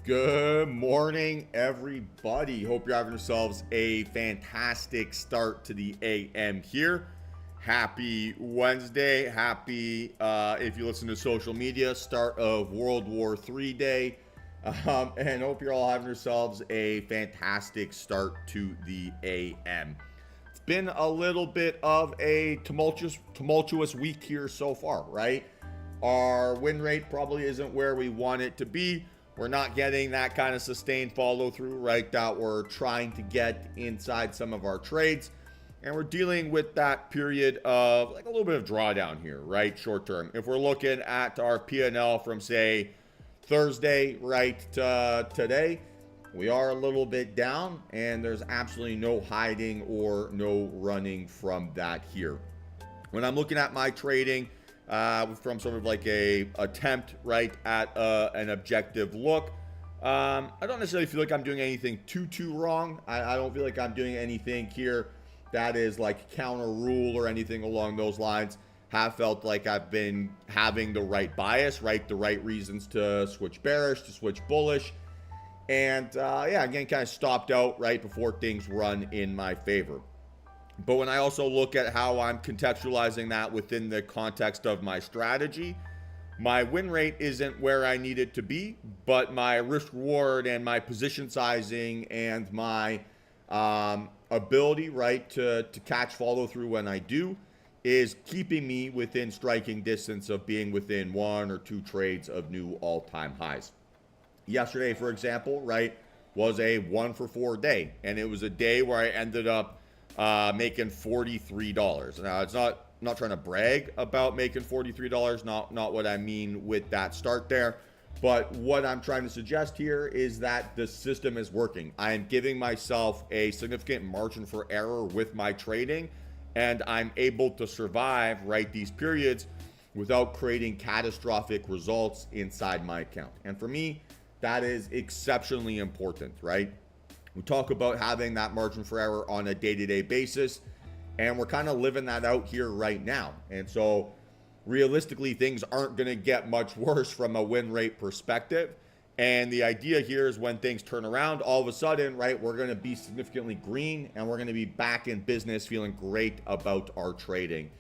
Good morning, everybody. Hope you're having yourselves a fantastic start to the AM here. Happy Wednesday. Happy, if you listen to social media, start of World War III day. And hope you're all having yourselves a fantastic start to the AM. It's been a little bit of a tumultuous week here so far, right? Our win rate probably isn't where we want it to be. We're not getting that kind of sustained follow through, right, that we're trying to get inside some of our trades. And we're dealing with that period of like a little bit of drawdown here, right, short term. If we're looking at our P&L from, say, Thursday, right, to today, we are a little bit down, and there's absolutely no hiding or no running from that here. When I'm looking at my trading, from sort of like a attempt, right, at an objective look, I don't necessarily feel like I'm doing anything too wrong. I don't feel like I'm doing anything here that is like counter rule or anything along those lines. Have felt like I've been having the right bias, right, the right reasons to switch bearish, to switch bullish, and yeah, again, kind of stopped out right before things run in my favor. But when I also look at how I'm contextualizing that within the context of my strategy, my win rate isn't where I need it to be, but my risk reward and my position sizing and my ability, right, to catch follow through when I do is keeping me within striking distance of being within one or two trades of new all-time highs. Yesterday, for example, right, was a 1-for-4 day, and it was a day where I ended up making $43. Now, it's not trying to brag about making $43, not what I mean with that start there, but what I'm trying to suggest here is that the system is working. I am giving myself a significant margin for error with my trading, and I'm able to survive, right, these periods without creating catastrophic results inside my account. And for me, that is exceptionally important, right? We talk about having that margin for error on a day-to-day basis, and we're kind of living that out here right now. And so realistically, things aren't going to get much worse from a win rate perspective. And the idea here is when things turn around, all of a sudden, right, we're going to be significantly green and we're going to be back in business feeling great about our trading.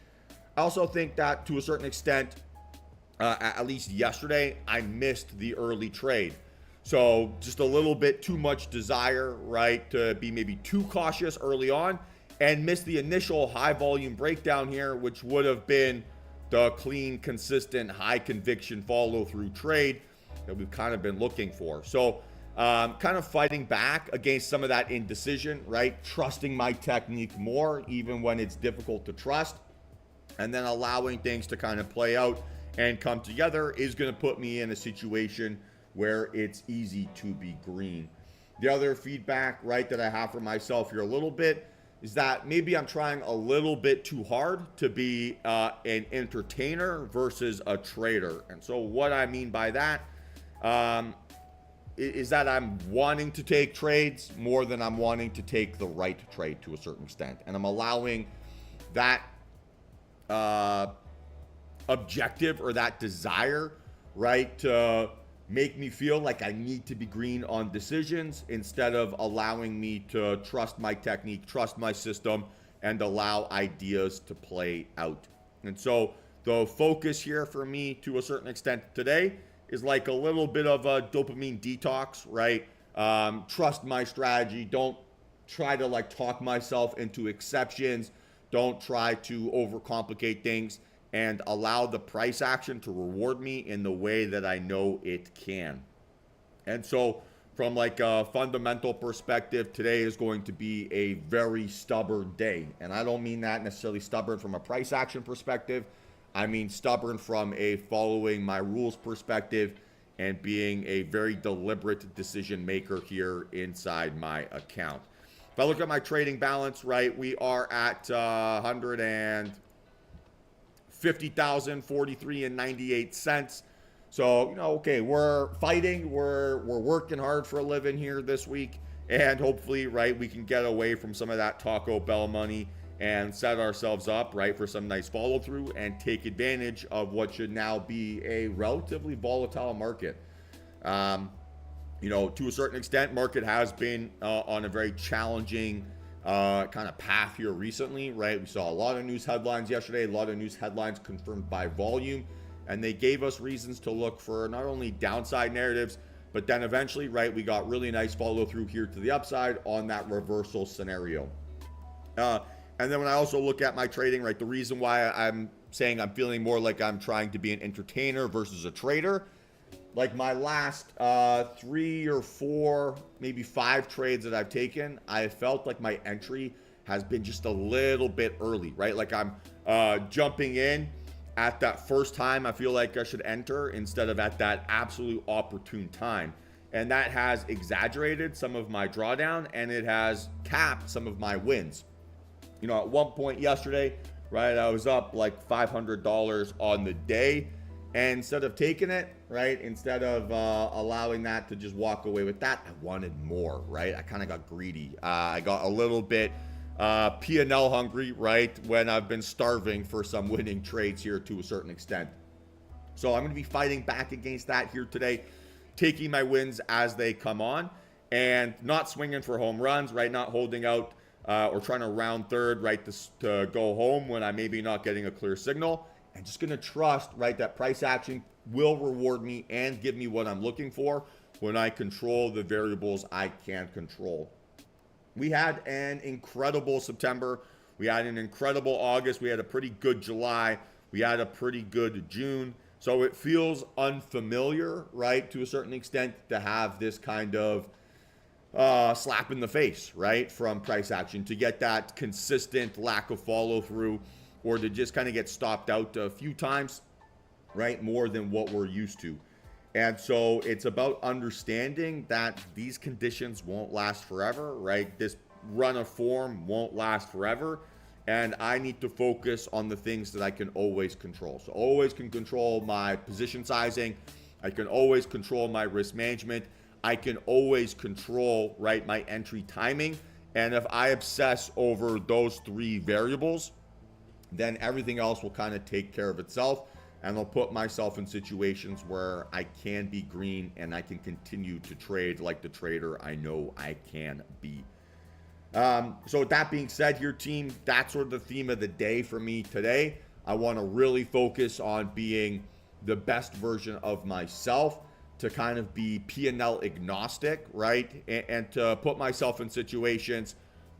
I also think that to a certain extent, at least yesterday, I missed the early trade. So just a little bit too much desire, right, to be maybe too cautious early on and miss the initial high volume breakdown here, which would have been the clean, consistent, high conviction follow through trade that we've kind of been looking for. So kind of fighting back against some of that indecision, right? Trusting my technique more, even when it's difficult to trust, and then allowing things to kind of play out and come together is going to put me in a situation where it's easy to be green. The other feedback, right, that I have for myself here a little bit is that maybe I'm trying a little bit too hard to be an entertainer versus a trader. And so what I mean by that is that I'm wanting to take trades more than I'm wanting to take the right trade to a certain extent. And I'm allowing that objective or that desire, right, to make me feel like I need to be green on decisions instead of allowing me to trust my technique, trust my system, and allow ideas to play out. And so the focus here for me to a certain extent today is like a little bit of a dopamine detox, right? Trust my strategy. Don't try to like talk myself into exceptions. Don't try to overcomplicate things, and allow the price action to reward me in the way that I know it can. And so from like a fundamental perspective, today is going to be a very stubborn day. And I don't mean that necessarily stubborn from a price action perspective. I mean stubborn from a following my rules perspective and being a very deliberate decision maker here inside my account. If I look at my trading balance, right, we are at 150,043.98 cents. So, you know, okay, we're fighting, we're working hard for a living here this week, and hopefully, right, we can get away from some of that Taco Bell money and set ourselves up, right, for some nice follow through and take advantage of what should now be a relatively volatile market. To a certain extent, market has been on a very challenging kind of path here recently, right? We saw a lot of news headlines yesterday, a lot of news headlines confirmed by volume, and they gave us reasons to look for not only downside narratives, but then eventually, right, we got really nice follow through here to the upside on that reversal scenario. And then when I also look at my trading, right, the reason why I'm saying I'm feeling more like I'm trying to be an entertainer versus a trader, like my last 3 or 4, maybe 5 trades that I've taken, I felt like my entry has been just a little bit early, right? Like I'm jumping in at that first time I feel like I should enter instead of at that absolute opportune time. And that has exaggerated some of my drawdown, and it has capped some of my wins. At one point yesterday, right, I was up like $500 on the day. And instead of taking it, right, instead of allowing that to just walk away with that, I wanted more, right? I kind of got greedy. I got a little bit P&L hungry, right, when I've been starving for some winning trades here to a certain extent. So I'm going to be fighting back against that here today, taking my wins as they come on and not swinging for home runs, right, not holding out or trying to round third, right, to go home when I may be not getting a clear signal. And just going to trust, right, that price action will reward me and give me what I'm looking for when I control the variables I can control. We had an incredible September. We had an incredible August. We had a pretty good July. We had a pretty good June. So it feels unfamiliar, right, to a certain extent, to have this kind of slap in the face, right, from price action, to get that consistent lack of follow through, or to just kind of get stopped out a few times, right, more than what we're used to. And so it's about understanding that these conditions won't last forever, right? This run of form won't last forever. And I need to focus on the things that I can always control. So always can control my position sizing. I can always control my risk management. I can always control, right, my entry timing. And if I obsess over those 3 variables, then everything else will kind of take care of itself, and I'll put myself in situations where I can be green and I can continue to trade like the trader I know I can be. So with that being said here, team, that's sort of the theme of the day for me today. I want to really focus on being the best version of myself, to kind of be P&L agnostic, right? And to put myself in situations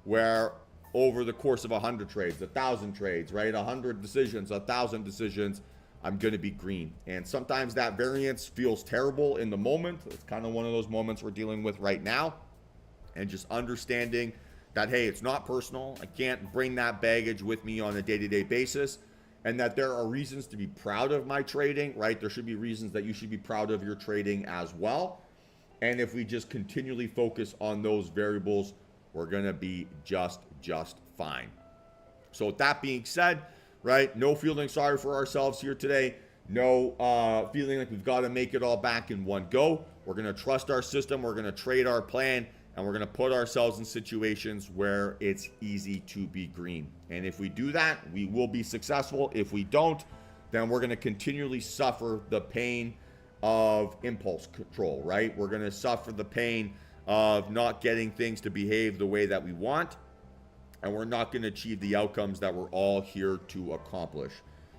where over the course of 100 trades, 1,000 trades, right? 100 decisions, 1,000 decisions, I'm going to be green. And sometimes that variance feels terrible in the moment. It's kind of one of those moments we're dealing with right now. And just understanding that, hey, it's not personal. I can't bring that baggage with me on a day-to-day basis. And that there are reasons to be proud of my trading, right? There should be reasons that you should be proud of your trading as well. And if we just continually focus on those variables, we're going to be just fine. So with that being said, right, no feeling sorry for ourselves here today. No feeling like we've got to make it all back in one go. We're going to trust our system. We're going to trade our plan, and we're going to put ourselves in situations where it's easy to be green. And if we do that, we will be successful. If we don't, then we're going to continually suffer the pain of impulse control, right? We're going to suffer the pain of not getting things to behave the way that we want, and we're not going to achieve the outcomes that we're all here to accomplish.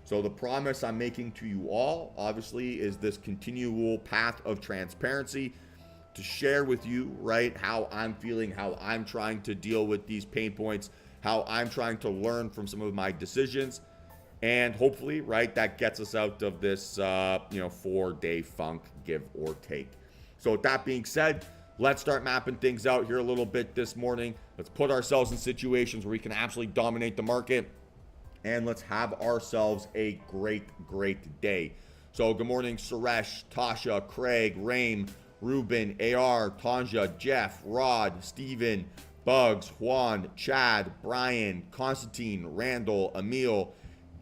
So the promise I'm making to you all, obviously, is this continual path of transparency to share with you, right, how I'm feeling, how I'm trying to deal with these pain points, how I'm trying to learn from some of my decisions, and hopefully, right, that gets us out of this, 4-day funk, give or take. So with that being said, let's start mapping things out here a little bit this morning. Let's put ourselves in situations where we can absolutely dominate the market, and let's have ourselves a great day. So good morning, Suresh, Tasha, Craig, Raim, Ruben, AR, Tanja, Jeff, Rod, Steven, Bugs, Juan, Chad, Brian, Constantine, Randall, Emil,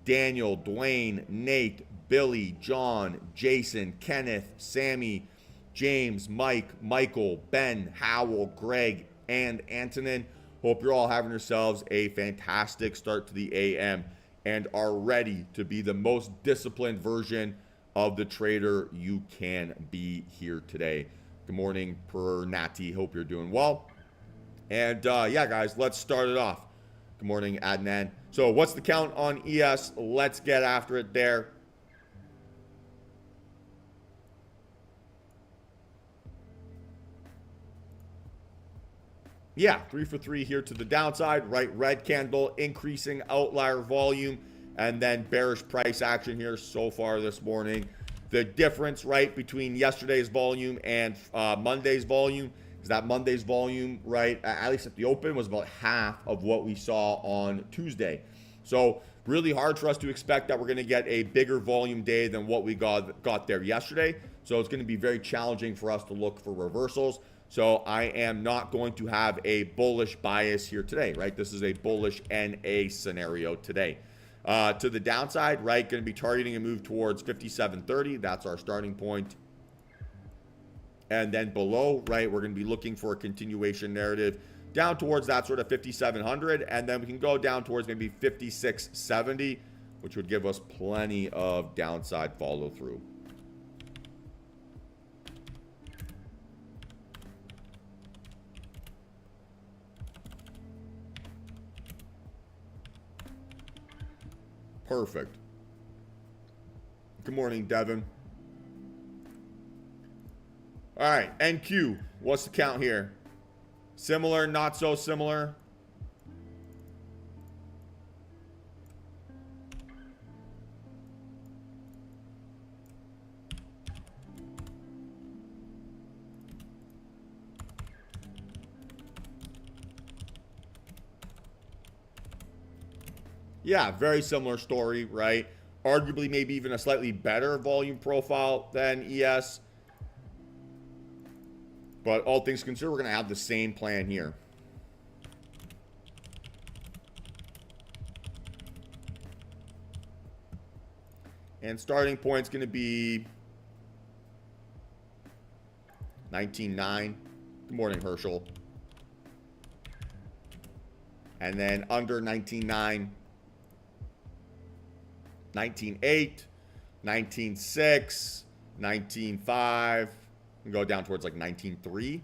Daniel, Dwayne, Nate, Billy, John, Jason, Kenneth, Sammy, James, Mike, Michael, Ben, Howell, Greg, and Antonin. Hope you're all having yourselves a fantastic start to the AM and are ready to be the most disciplined version of the trader you can be here today. Good morning, Per Natty. Hope you're doing well. And yeah, guys, let's start it off. Good morning, Adnan. So what's the count on ES? Let's get after it there. Yeah, 3 for 3 here to the downside, right? Red candle, increasing outlier volume, and then bearish price action here so far this morning. The difference, right, between yesterday's volume and Monday's volume is that Monday's volume, right, at least at the open, was about half of what we saw on Tuesday. So really hard for us to expect that we're going to get a bigger volume day than what we got there yesterday. So it's going to be very challenging for us to look for reversals. So I am not going to have a bullish bias here today, right? This is a bullish NA scenario today. To the downside, right, going to be targeting a move towards 57.30. That's our starting point. And then below, right, we're going to be looking for a continuation narrative down towards that sort of 5,700. And then we can go down towards maybe 56.70, which would give us plenty of downside follow through. Perfect. Good morning, Devin. All right, NQ. What's the count here? Similar, not so similar? Yeah, very similar story, right? Arguably maybe even a slightly better volume profile than ES. But all things considered, we're going to have the same plan here. And starting point's going to be 19.9. Good morning, Herschel. And then under 19.9. 19.8, 19.6, 19.5, and go down towards like 19.3.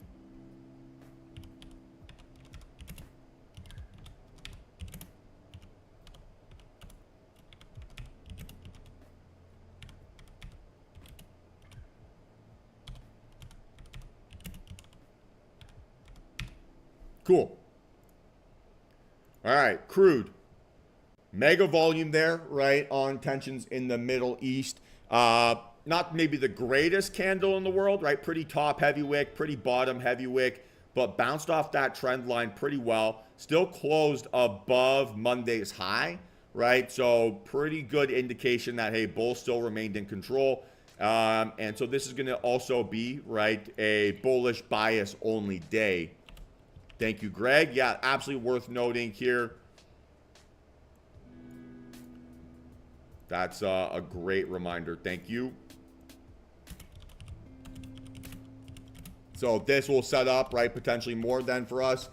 Cool. All right, crude. Mega volume there, right, on tensions in the Middle East. Not maybe the greatest candle in the world, right? Pretty top heavy wick, pretty bottom heavy wick, but bounced off that trend line pretty well. Still closed above Monday's high, right? So pretty good indication that, hey, bulls still remained in control. And so this is going to also be, right, a bullish bias only day. Thank you, Greg. Yeah, absolutely worth noting here. That's a great reminder. Thank you. So this will set up, right, potentially more than for us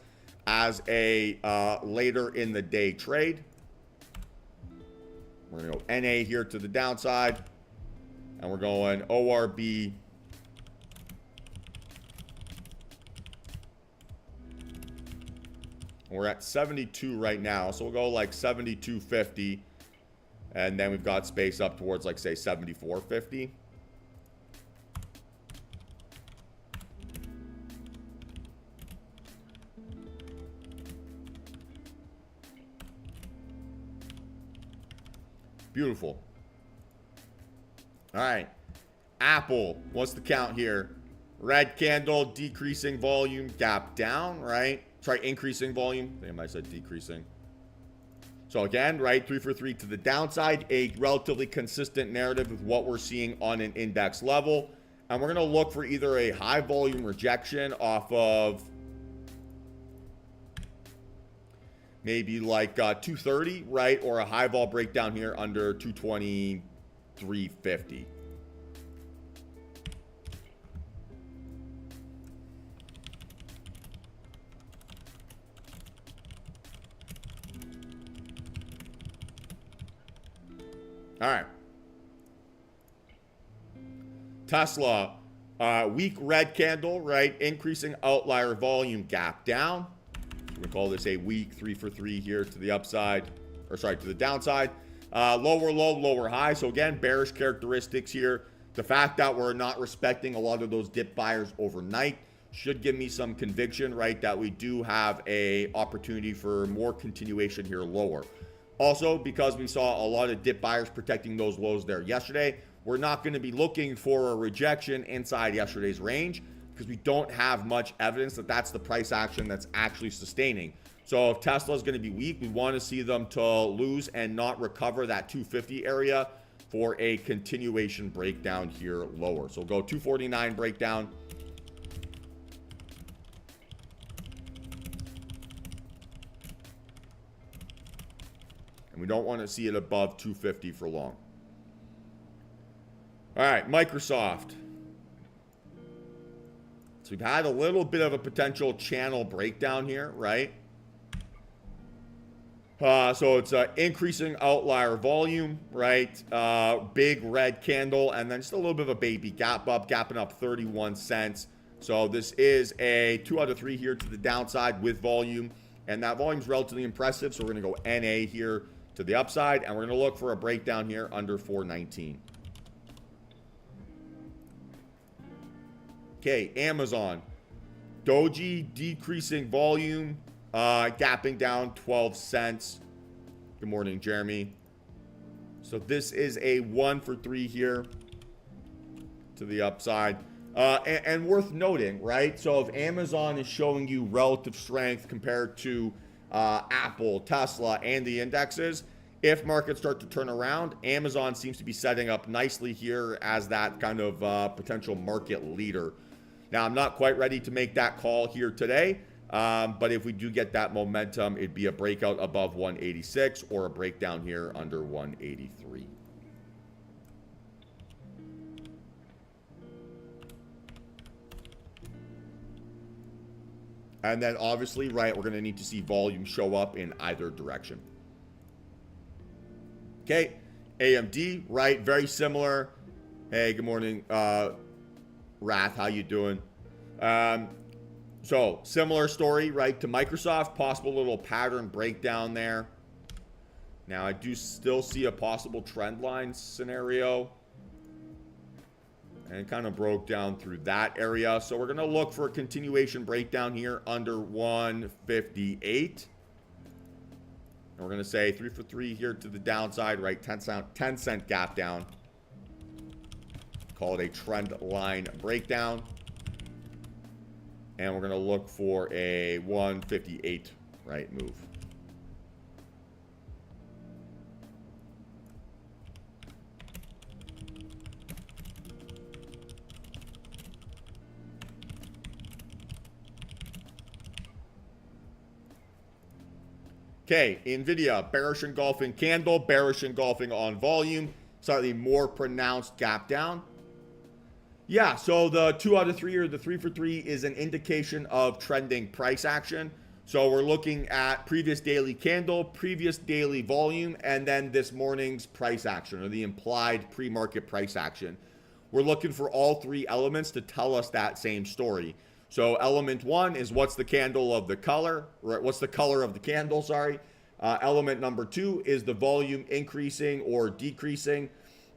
as a later in the day trade. We're going to go NA here to the downside. And we're going ORB. We're at 72 right now. So we'll go like 72.50. And then we've got space up towards, like, say, 74.50. Beautiful. All right. Apple. What's the count here? Red candle, decreasing volume, gap down, right? Sorry, increasing volume. I think I might have said decreasing. So again, right, 3 for 3 to the downside, a relatively consistent narrative with what we're seeing on an index level. And we're going to look for either a high volume rejection off of maybe like 230, right? Or a high vol breakdown here under 223.50. All right. Tesla, Weak red candle, right? Increasing outlier volume gap down. So we call this a weak 3 for 3 here to the upside, or sorry, to the downside. Lower low, lower high. So again, bearish characteristics here. The fact that we're not respecting a lot of those dip buyers overnight should give me some conviction, right, that we do have a opportunity for more continuation here lower. Also, because we saw a lot of dip buyers protecting those lows there yesterday, we're not going to be looking for a rejection inside yesterday's range because we don't have much evidence that that's the price action that's actually sustaining. So if Tesla is going to be weak, we want to see them to lose and not recover that 250 area for a continuation breakdown here lower. So we'll go 249 breakdown. And we don't want to see it above 250 for long. All right, Microsoft. So we've had a little bit of a potential channel breakdown here, right? So it's increasing outlier volume, right? Big red candle, and then just a little bit of a baby gap up, gapping up 31 cents. So this is a 2 out of 3 here to the downside with volume, and that volume is relatively impressive. So we're going to go NA here to the upside, and we're going to look for a breakdown here under 419. Okay, Amazon. Doji decreasing volume, gapping down 12 cents. Good morning, Jeremy. So this is a 1 for 3 here to the upside. And worth noting, right? So if Amazon is showing you relative strength compared to Apple, Tesla, and the indexes, if markets start to turn around, Amazon seems to be setting up nicely here as that kind of potential market leader. Now, I'm not quite ready to make that call here today, but if we do get that momentum, it'd be a breakout above 186 or a breakdown here under 183. And then obviously, right, we're going to need to see volume show up in either direction. Okay, AMD, right, very similar. Hey, good morning, Wrath, how you doing? So similar story, right, to Microsoft, possible little pattern breakdown there. Now I do still see a possible trend line scenario, and it kind of broke down through that area. So we're going to look for a continuation breakdown here under 158. And we're going to say 3 for 3 here to the downside, right, 10 cent gap down. Call it a trend line breakdown. And we're going to look for a 158, right, move. Okay, NVIDIA, bearish engulfing candle, bearish engulfing on volume, slightly more pronounced gap down. Yeah, so the 2 out of 3 or the 3 for 3 is an indication of trending price action. So we're looking at previous daily candle, previous daily volume, and then this morning's price action or the implied pre-market price action. We're looking for all 3 elements to tell us that same story. So element 1 is what's the candle of the color, right? What's the color of the candle, sorry. Element number 2 is the volume increasing or decreasing.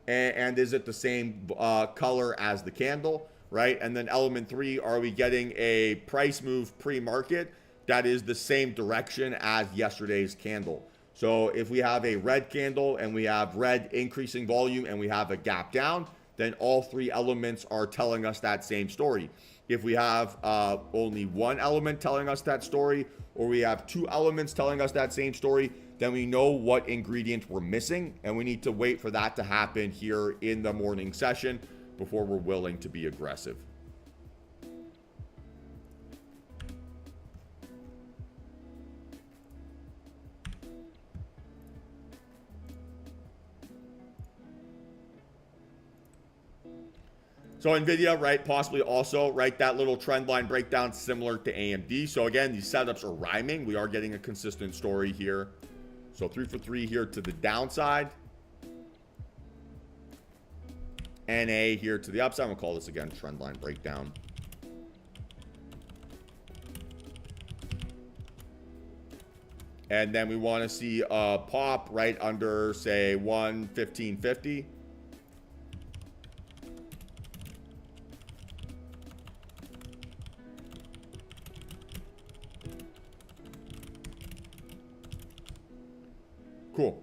And is it the same color as the candle, right? And then element 3, are we getting a price move pre-market that is the same direction as yesterday's candle? So if we have a red candle and we have red increasing volume and we have a gap down, then all 3 elements are telling us that same story. If we have only one element telling us that story, or we have 2 elements telling us that same story, then we know what ingredient we're missing, and we need to wait for that to happen here in the morning session before we're willing to be aggressive. So NVIDIA, right, possibly also, right, that little trend line breakdown similar to AMD. So again, these setups are rhyming. We are getting a consistent story here. So 3 for 3 here to the downside. NA here to the upside. We'll call this again trend line breakdown. And then we want to see a pop right under, say, 115.50. Cool.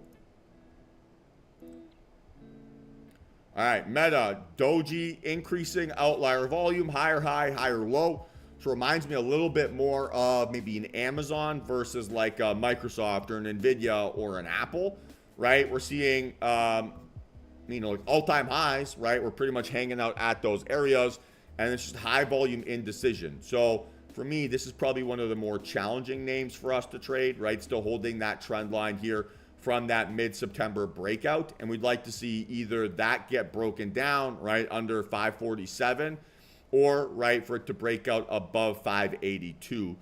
All right, Meta, Doji, increasing outlier volume, higher high, higher low. So reminds me a little bit more of maybe an Amazon versus like a Microsoft or an Nvidia or an Apple, right? We're seeing, you know, like all-time highs, right? We're pretty much hanging out at those areas, and it's just high volume indecision. So for me, this is probably one of the more challenging names for us to trade, right? Still holding that trend line here from that mid-September breakout, and we'd like to see either that get broken down, right, under 547, or right for it to break out above 582.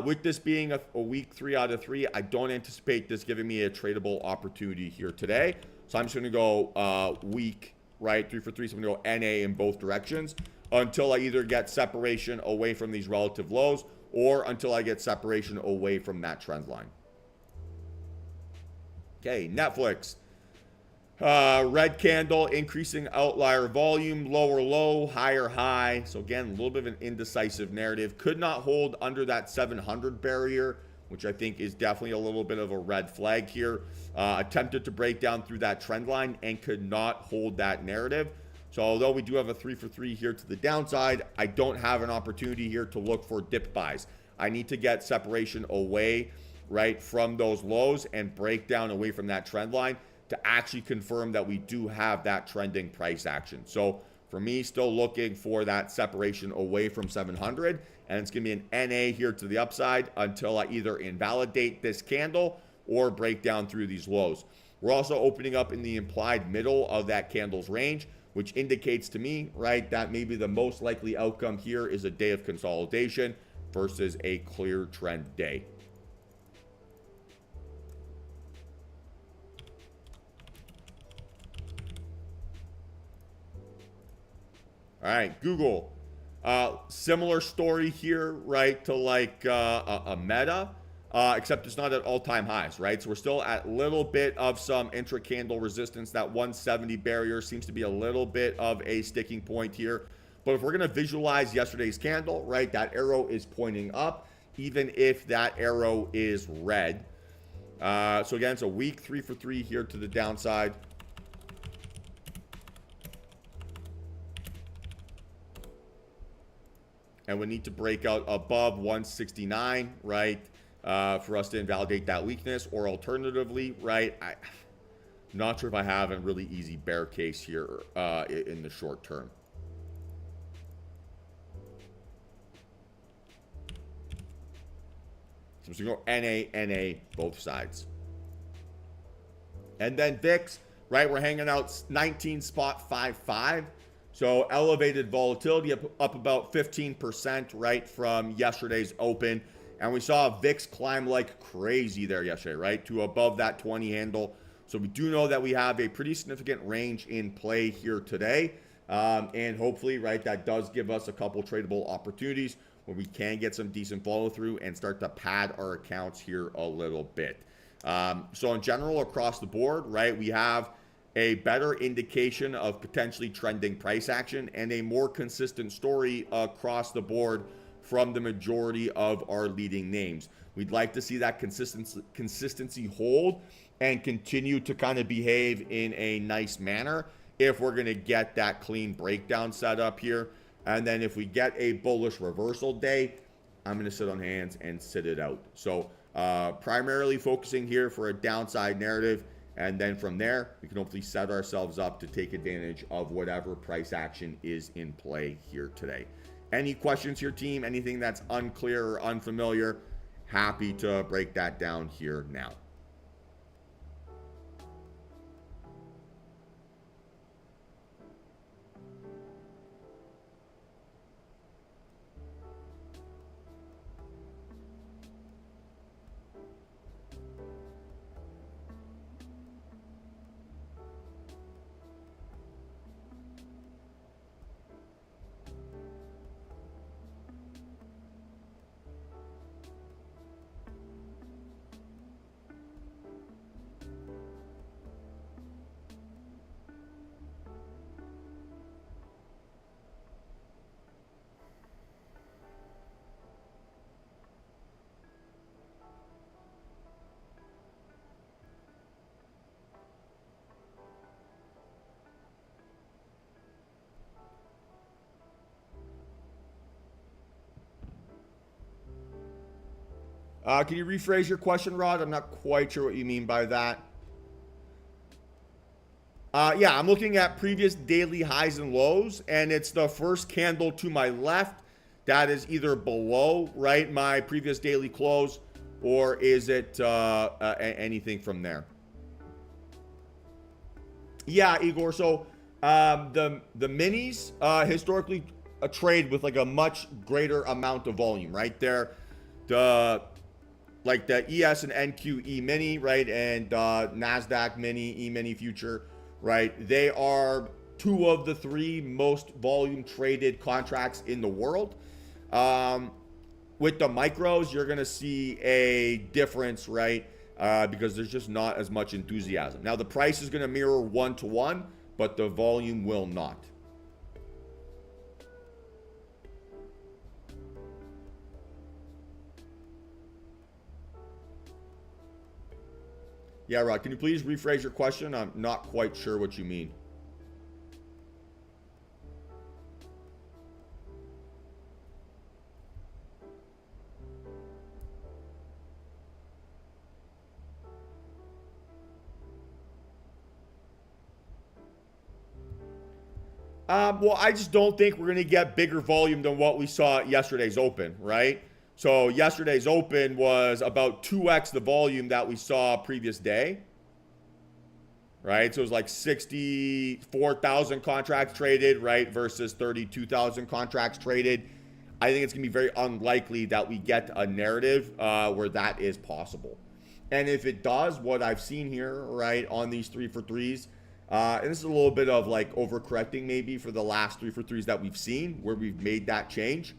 With this being a week 3 out of 3, I don't anticipate this giving me a tradable opportunity here today. So I'm just going to go week, right, 3 for 3. So I'm going to go NA in both directions until I either get separation away from these relative lows or until I get separation away from that trend line. Okay, Netflix. Red candle, increasing outlier volume, lower low, higher high. So again, a little bit of an indecisive narrative. Could not hold under that 700 barrier, which I think is definitely a little bit of a red flag here. Attempted to break down through that trend line and could not hold that narrative. So although we do have a 3 for 3 here to the downside, I don't have an opportunity here to look for dip buys. I need to get separation away, right, from those lows and break down away from that trend line to actually confirm that we do have that trending price action. So for me, still looking for that separation away from 700, and it's going to be an NA here to the upside until I either invalidate this candle or break down through these lows. We're also opening up in the implied middle of that candle's range, which indicates to me, right, that maybe the most likely outcome here is a day of consolidation versus a clear trend day. All right, Google. Similar story here, right, to like a Meta, except it's not at all-time highs, right? So we're still at a little bit of some intra-candle resistance. That 170 barrier seems to be a little bit of a sticking point here. But if we're going to visualize yesterday's candle, right, that arrow is pointing up, even if that arrow is red. So again, it's a weak 3 for 3 here to the downside. And we need to break out above 169, right, for us to invalidate that weakness. Or alternatively, right, I'm not sure if I have a really easy bear case here in the short term. So I'm just going to go NA, both sides. And then VIX, right, we're hanging out 19.55. So elevated volatility up about 15%, right, from yesterday's open. And we saw VIX climb like crazy there yesterday, right, to above that 20 handle. So we do know that we have a pretty significant range in play here today. And hopefully, right, that does give us a couple tradable opportunities where we can get some decent follow through and start to pad our accounts here a little bit. So in general, across the board, right, we have a better indication of potentially trending price action and a more consistent story across the board from the majority of our leading names. We'd like to see that consistency hold and continue to kind of behave in a nice manner if we're going to get that clean breakdown set up here. And then if we get a bullish reversal day, I'm going to sit on hands and sit it out. So primarily focusing here for a downside narrative. And then from there, we can hopefully set ourselves up to take advantage of whatever price action is in play here today. Any questions here, team? Anything that's unclear or unfamiliar? Happy to break that down here now. Can you rephrase your question, Rod? I'm not quite sure what you mean by that. Yeah, I'm looking at previous daily highs and lows, and it's the first candle to my left that is either below, right, my previous daily close, or is it anything from there? Yeah, Igor. So the minis historically trade with like a much greater amount of volume, right? They're the like the ES and NQE mini, right, and Nasdaq mini, E mini future, right? They are two of the three most volume traded contracts in the world. With the micros, you're going to see a difference, right? Because there's just not as much enthusiasm. Now, the price is going to mirror 1-to-1, but the volume will not. Yeah, Rod, can you please rephrase your question? I'm not quite sure what you mean. Well, I just don't think we're going to get bigger volume than what we saw at yesterday's open, right? So yesterday's open was about 2x the volume that we saw previous day, right? So it was like 64,000 contracts traded, right, versus 32,000 contracts traded. I think it's going to be very unlikely that we get a narrative where that is possible. And if it does, what I've seen here, right, on these 3-for-3s, and this is a little bit of like overcorrecting maybe for the last 3-for-3s that we've seen where we've made that change,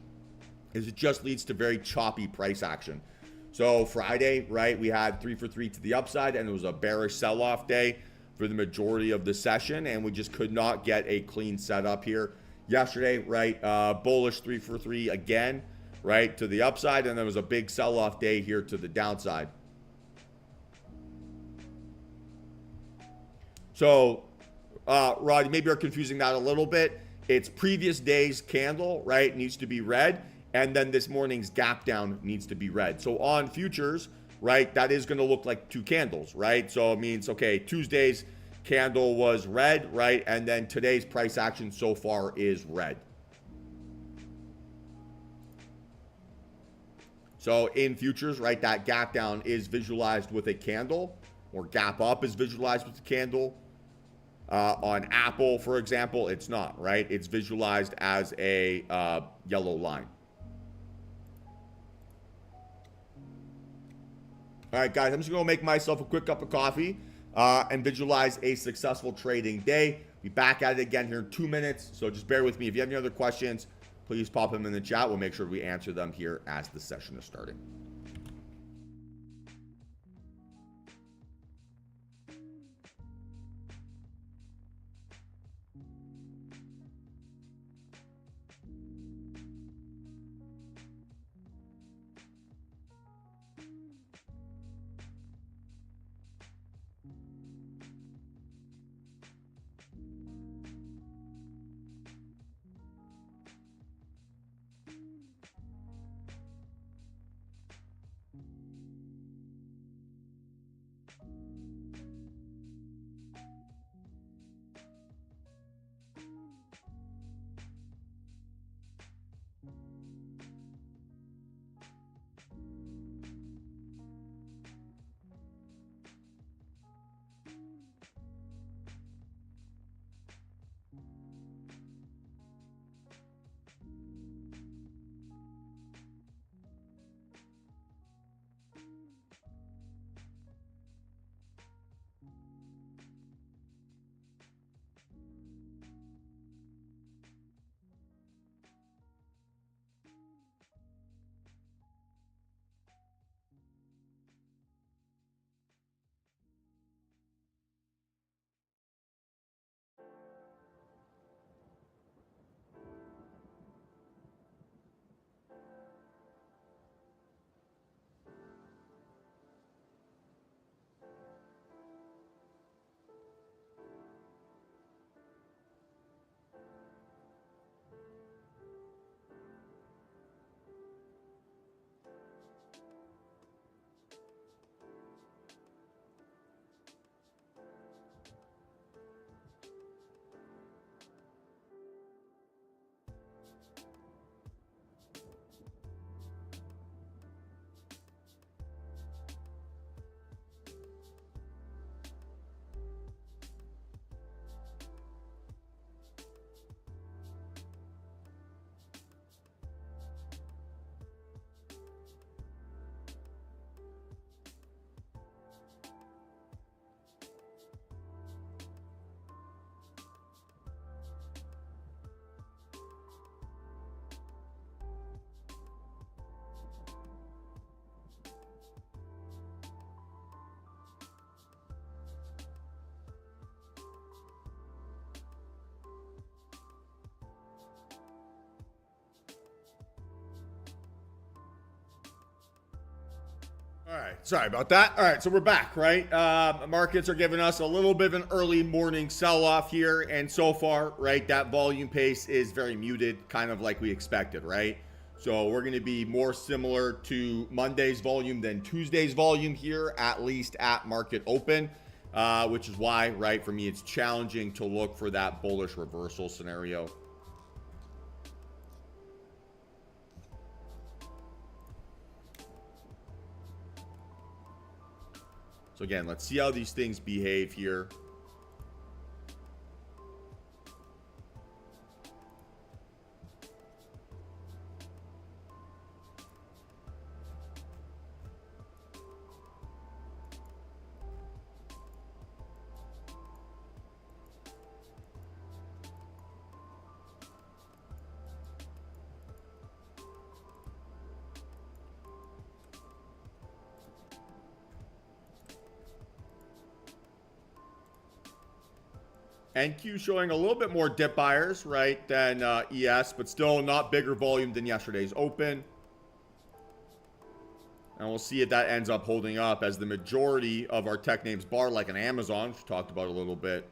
is it just leads to very choppy price action. So Friday, right, we had 3-for-3 to the upside, and it was a bearish sell-off day for the majority of the session, and we just could not get a clean setup here. Yesterday, right, bullish 3-for-3 again, right, to the upside, and there was a big sell-off day here to the downside. So, Rod, maybe you're confusing that a little bit. It's previous day's candle, right, needs to be red, and then this morning's gap down needs to be red. So on futures, right, that is going to look like two candles, right? So it means, okay, Tuesday's candle was red, right, and then today's price action so far is red. So in futures, right, that gap down is visualized with a candle, or gap up is visualized with a candle. On Apple, for example, it's not, right? It's visualized as a yellow line. All right, guys, I'm just going to make myself a quick cup of coffee and visualize a successful trading day. Be back at it again here in 2 minutes, so just bear with me. If you have any other questions, please pop them in the chat. We'll make sure we answer them here as the session is starting. All right, sorry about that. All right, so we're back, right? Markets are giving us a little bit of an early morning sell-off here, and so far, right, that volume pace is very muted, kind of like we expected, right? So we're going to be more similar to Monday's volume than Tuesday's volume here, at least at market open, which is why, right, for me, it's challenging to look for that bullish reversal scenario. So again, let's see how these things behave here. NQ showing a little bit more dip buyers, right, than ES, but still not bigger volume than yesterday's open. And we'll see if that ends up holding up as the majority of our tech names bar, like an Amazon, which we talked about a little bit,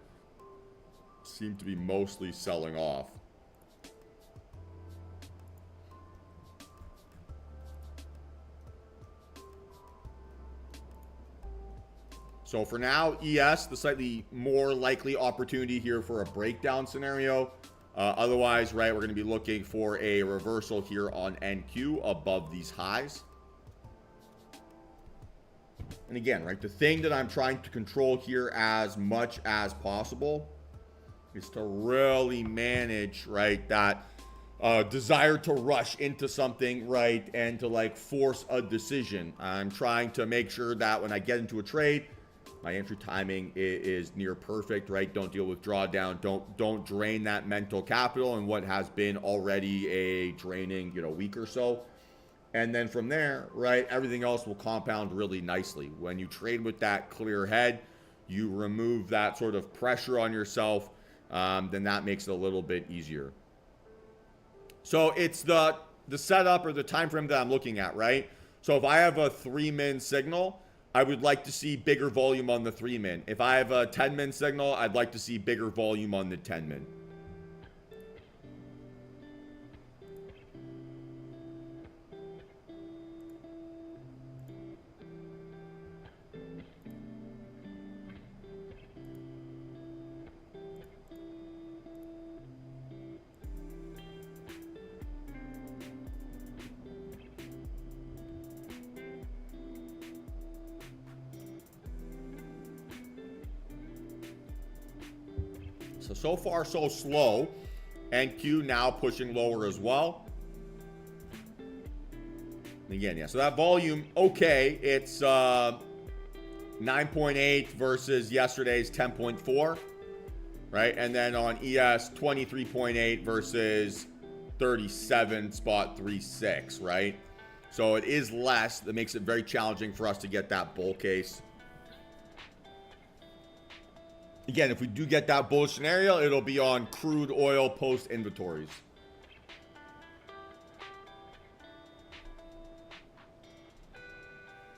seem to be mostly selling off. So for now, ES, the slightly more likely opportunity here for a breakdown scenario. Otherwise, right, we're going to be looking for a reversal here on NQ above these highs. And again, right, the thing that I'm trying to control here as much as possible is to really manage, right, that desire to rush into something, right, and to like force a decision. I'm trying to make sure that when I get into a trade, my entry timing is near perfect, right? Don't deal with drawdown. Don't drain that mental capital in what has been already a draining, week or so. And then from there, right, everything else will compound really nicely. When you trade with that clear head, you remove that sort of pressure on yourself, then that makes it a little bit easier. So it's the setup or the time frame that I'm looking at, right? So if I have a 3-min signal, I would like to see bigger volume on the 3-min. If I have a 10-min signal, I'd like to see bigger volume on the 10-min. So far, so slow. NQ now pushing lower as well. Again, yeah, so that volume, okay, it's 9.8 versus yesterday's 10.4, right? And then on ES, 23.8 versus 37.36, right? So it is less. That makes it very challenging for us to get that bull case. Again, if we do get that bullish scenario, it'll be on crude oil post inventories.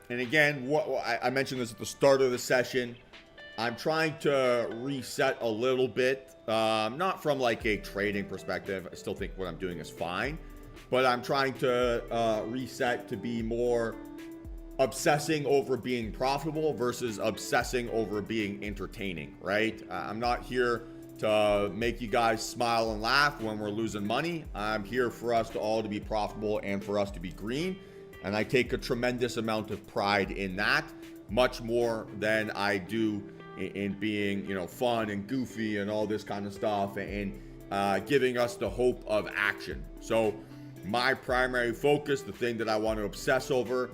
And again, I mentioned this at the start of the session. I'm trying to reset a little bit, not from like a trading perspective. I still think what I'm doing is fine, but I'm trying to reset to be more obsessing over being profitable versus obsessing over being entertaining, right? I'm not here to make you guys smile and laugh when we're losing money. I'm here for us to all to be profitable and for us to be green. And I take a tremendous amount of pride in that, much more than I do in being, fun and goofy and all this kind of stuff and giving us the hope of action. So my primary focus, the thing that I want to obsess over,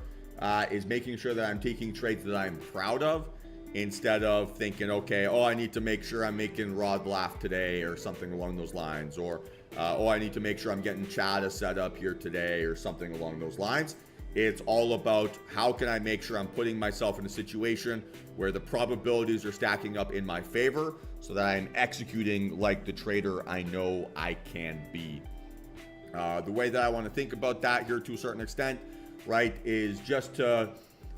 is making sure that I'm taking trades that I'm proud of instead of thinking, okay, I need to make sure I'm making Rod laugh today or something along those lines, or I need to make sure I'm getting Chad set up here today or something along those lines. It's all about how can I make sure I'm putting myself in a situation where the probabilities are stacking up in my favor so that I'm executing like the trader I know I can be. The way that I want to think about that here to a certain extent, right, is just to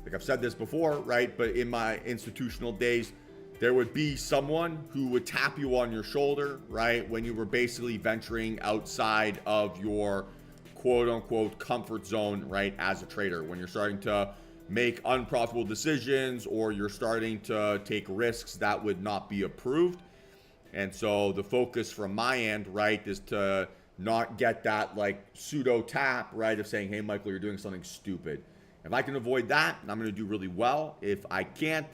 like I've said this before, right? But in my institutional days, there would be someone who would tap you on your shoulder, right? When you were basically venturing outside of your quote unquote comfort zone, right? As a trader, when you're starting to make unprofitable decisions or you're starting to take risks that would not be approved. And so the focus from my end, right, is to not get that like pseudo tap, right, of saying, hey, Michael, you're doing something stupid. If I can avoid that, I'm going to do really well. If I can't,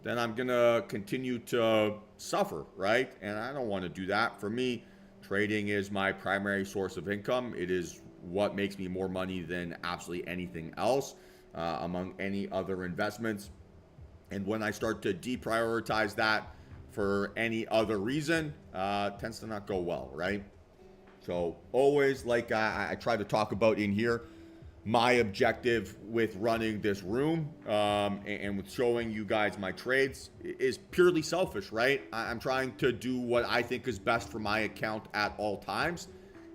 then I'm going to continue to suffer, right? And I don't want to do that. For me, trading is my primary source of income. It is what makes me more money than absolutely anything else among any other investments. And when I start to deprioritize that for any other reason, tends to not go well, right? So always, like I try to talk about in here, my objective with running this room and with showing you guys my trades is purely selfish, right? I'm trying to do what I think is best for my account at all times.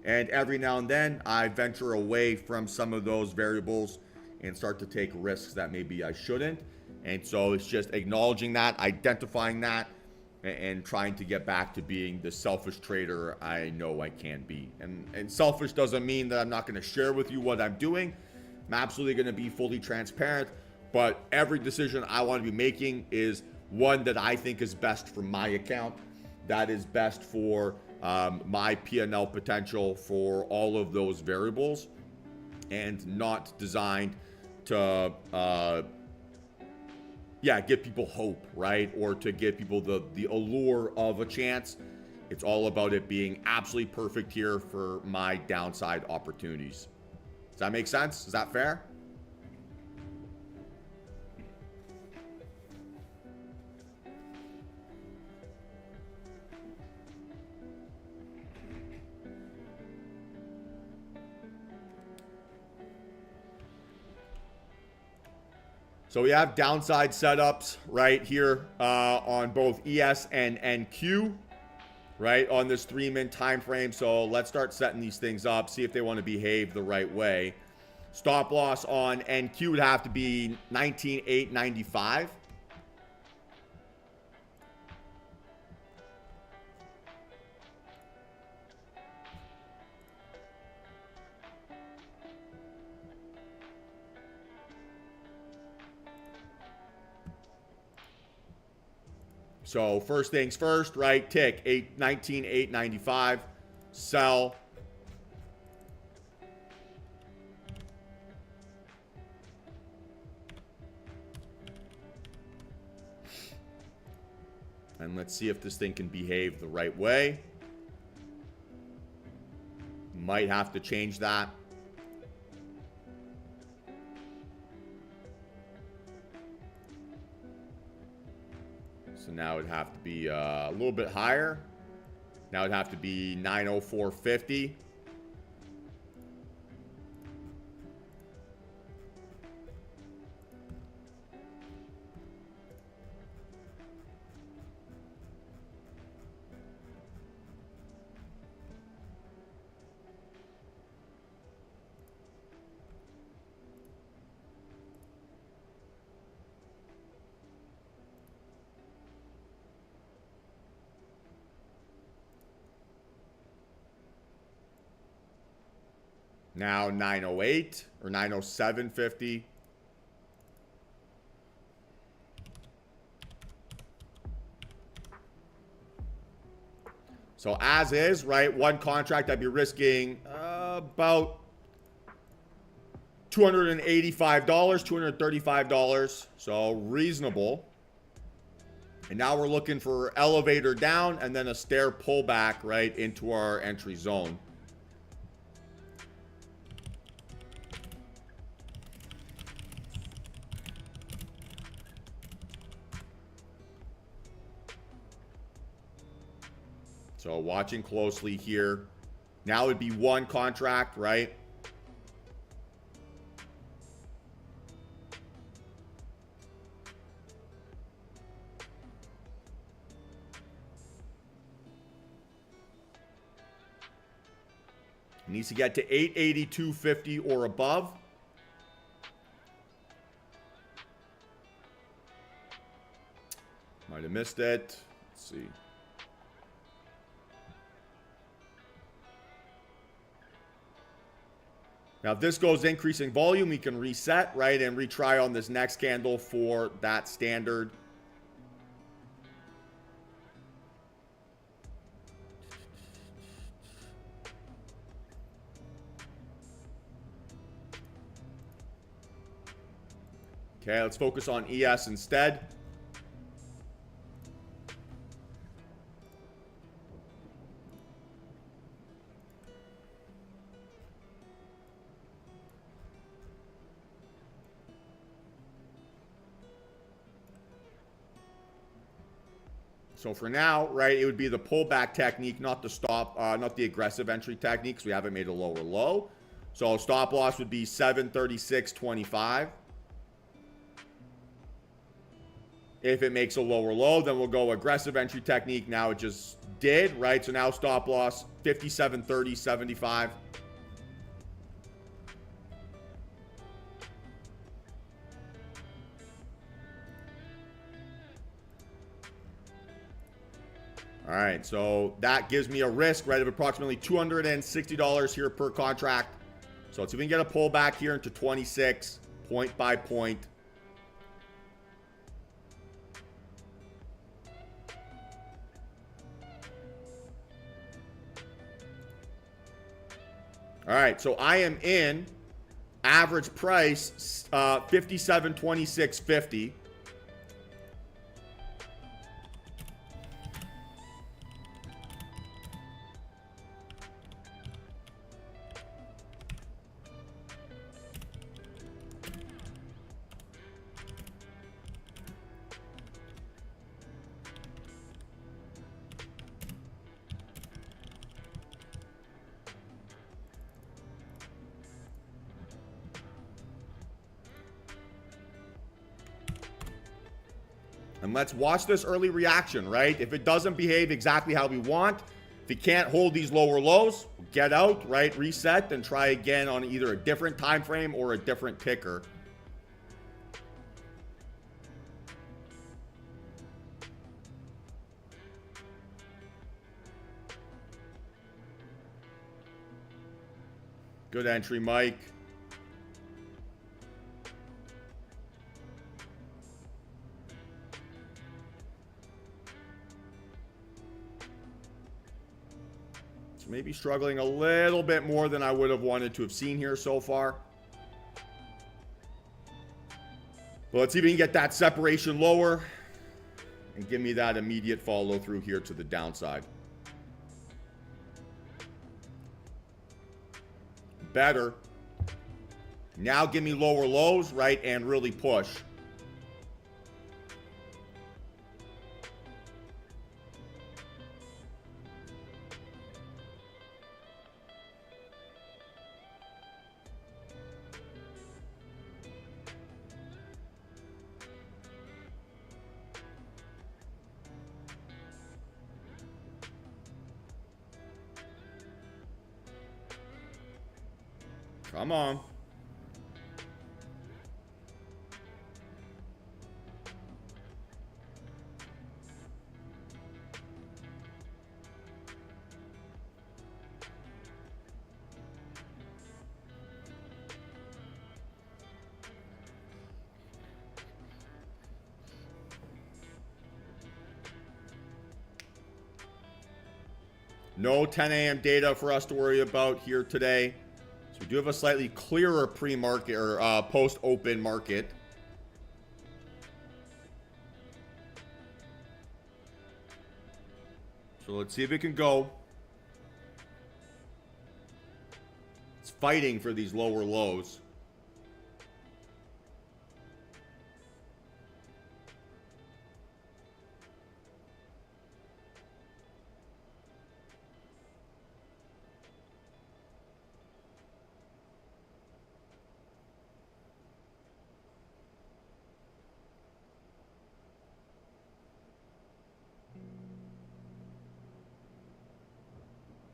And every now and then I venture away from some of those variables and start to take risks that maybe I shouldn't. And so it's just acknowledging that, identifying that, and trying to get back to being the selfish trader I know I can be. And selfish doesn't mean that I'm not going to share with you what I'm doing. I'm absolutely going to be fully transparent, but every decision I want to be making is one that I think is best for my account, that is best for my P&L potential for all of those variables, and not designed to give people hope, right? Or to give people the allure of a chance. It's all about it being absolutely perfect here for my downside opportunities. Does that make sense? Is that fair? So we have downside setups right here on both ES and NQ, right, on this 3-minute time frame. So let's start setting these things up, see if they want to behave the right way. Stop loss on NQ would have to be 19,895. So first things first, right? Tick 19,895. Sell. And let's see if this thing can behave the right way. Might have to change that. So now it'd have to be a little bit higher. Now it'd have to be 904.50. Now 908 or 907.50. So as is, right? One contract I'd be risking about $285, $235. So reasonable. And now we're looking for elevator down and then a stair pullback right into our entry zone. So watching closely here. Now it'd be one contract, right? It needs to get to 882.50 or above. Might have missed it. Let's see. Now, if this goes increasing volume, we can reset, right, and retry on this next candle for that standard. Okay, let's focus on ES instead. So for now, right, it would be the pullback technique, not the stop, not the aggressive entry technique, because we haven't made a lower low. So stop loss would be 736.25. If it makes a lower low, then we'll go aggressive entry technique. Now it just did, right? So now stop loss 57.30.75. All right, so that gives me a risk, right, of approximately $260 here per contract. So let's see if we can get a pullback here into 26, point by point. All right, so I am in average price 57.26.50. And let's watch this early reaction, right? If it doesn't behave exactly how we want, if it can't hold these lower lows, get out, right? Reset and try again on either a different time frame or a different ticker. Good entry, Mike. Maybe struggling a little bit more than I would have wanted to have seen here so far. But let's see if we can get that separation lower and give me that immediate follow through here to the downside. Better. Now give me lower lows, right, and really push. Come on. No 10 a.m. data for us to worry about here today. So we do have a slightly clearer pre-market or post-open market. So let's see if it can go. It's fighting for these lower lows.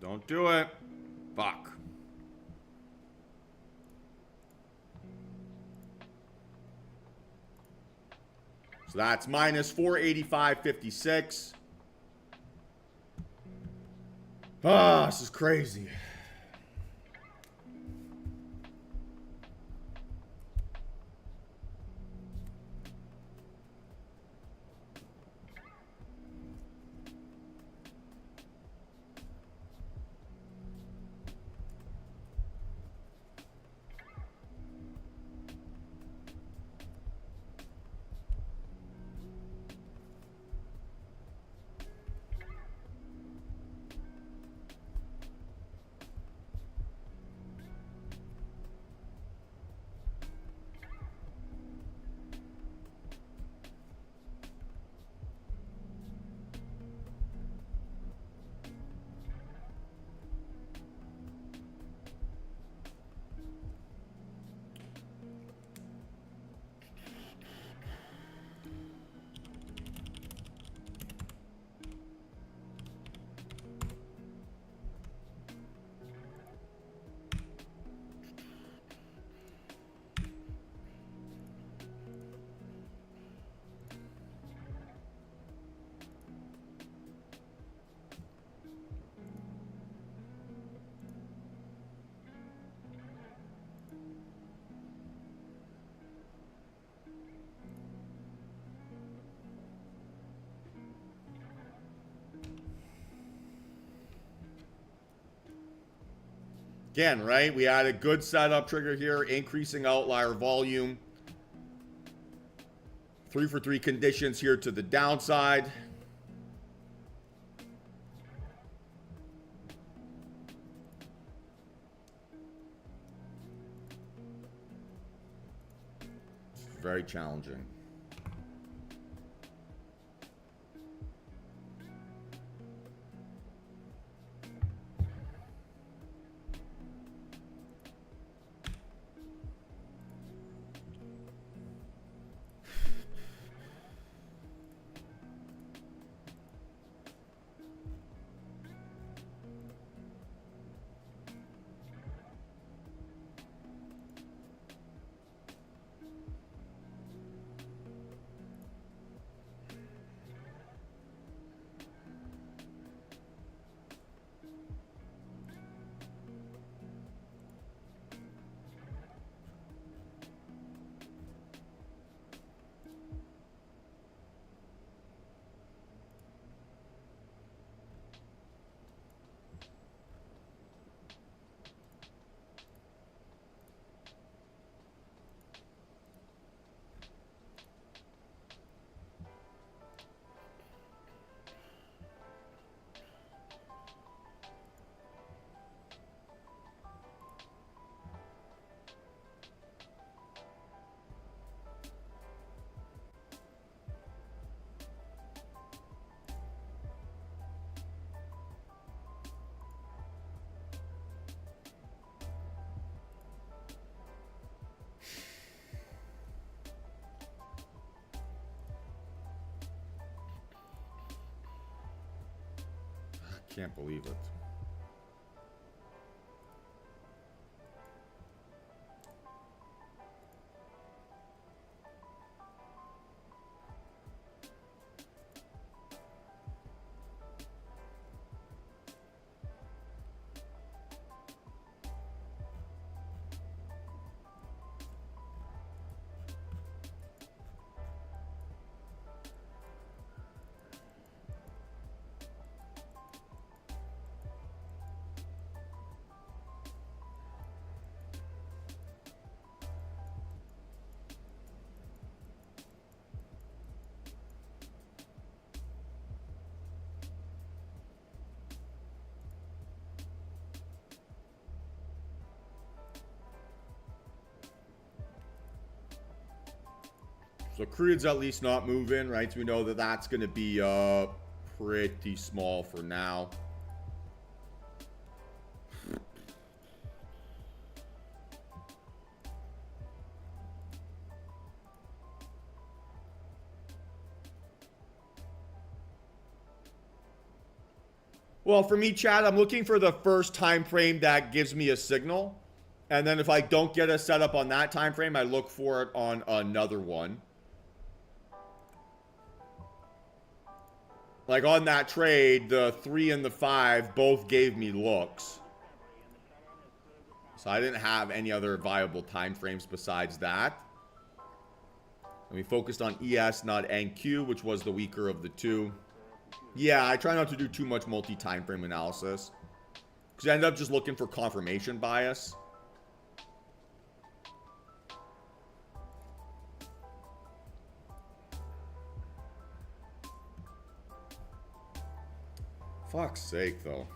Don't do it. Fuck. So that's minus 485.56. Ah, this is crazy. Again, right? We had a good setup trigger here, increasing outlier volume. 3 for 3 conditions here to the downside. It's very challenging. Can't believe it. So crude's at least not moving, right? So we know that that's going to be pretty small for now. Well, for me, Chad, I'm looking for the first time frame that gives me a signal. And then if I don't get a setup on that time frame, I look for it on another one. Like on that trade, the 3 and the 5 both gave me looks. So I didn't have any other viable time frames besides that. And we focused on ES, not NQ, which was the weaker of the two. Yeah, I try not to do too much multi-time frame analysis, because I end up just looking for confirmation bias. Fuck's sake, though.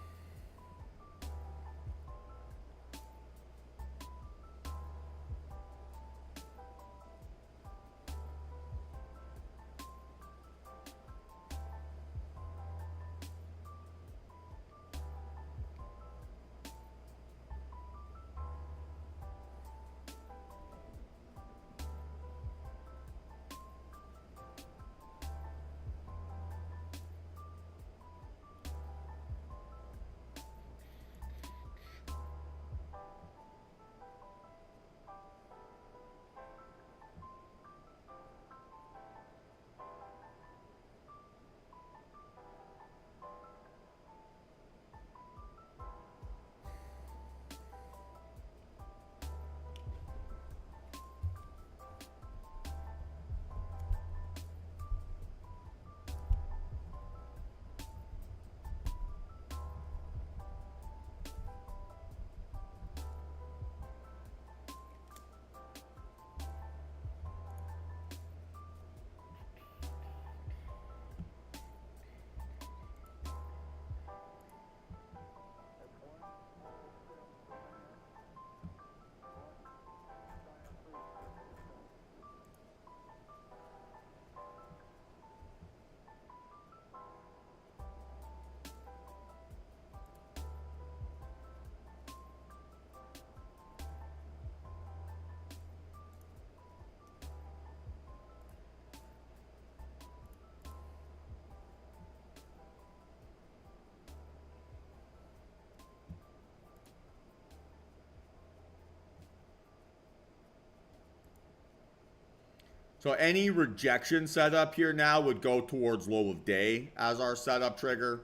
So any rejection setup here now would go towards low of day as our setup trigger.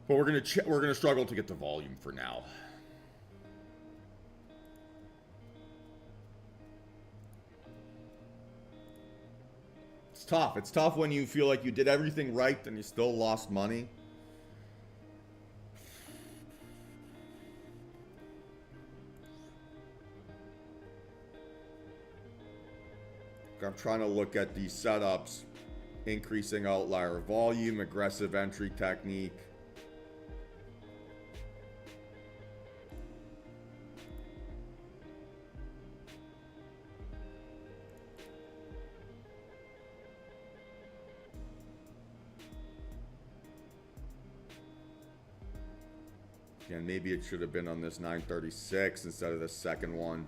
But we're gonna struggle to get the volume for now. It's tough. It's tough when you feel like you did everything right and you still lost money. I'm trying to look at these setups. Increasing outlier volume, aggressive entry technique. Again, maybe it should have been on this 936 instead of the second one.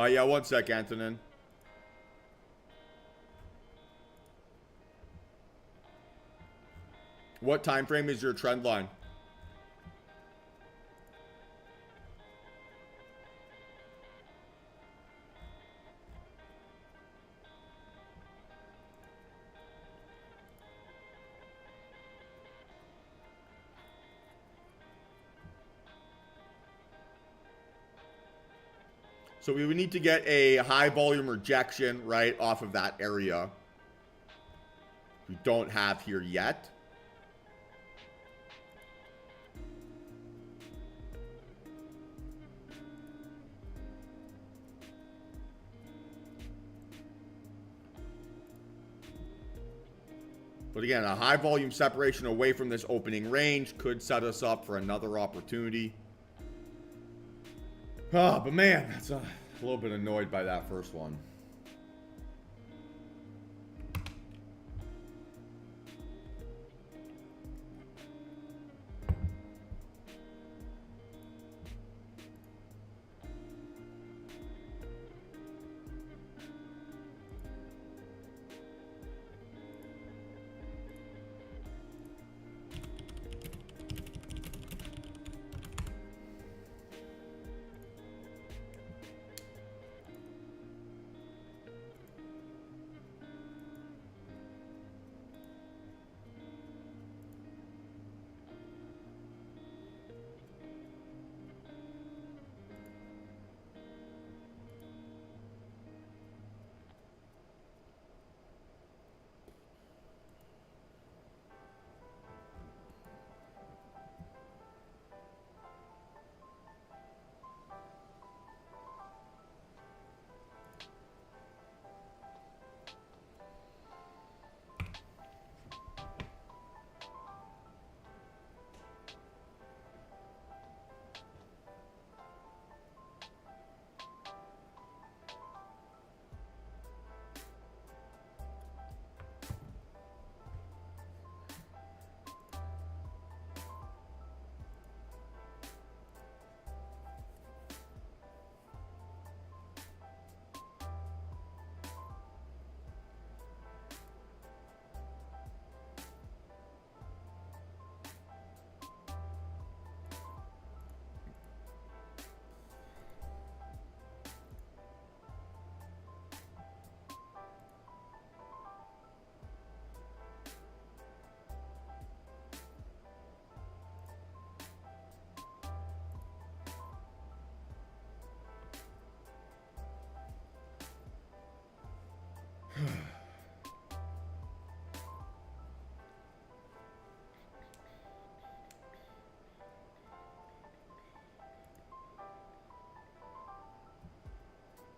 Yeah, one sec, Antonin. What time frame is your trend line? So we would need to get a high volume rejection right off of that area. We don't have here yet. But again, a high volume separation away from this opening range could set us up for another opportunity. But man, that's a little bit annoyed by that first one.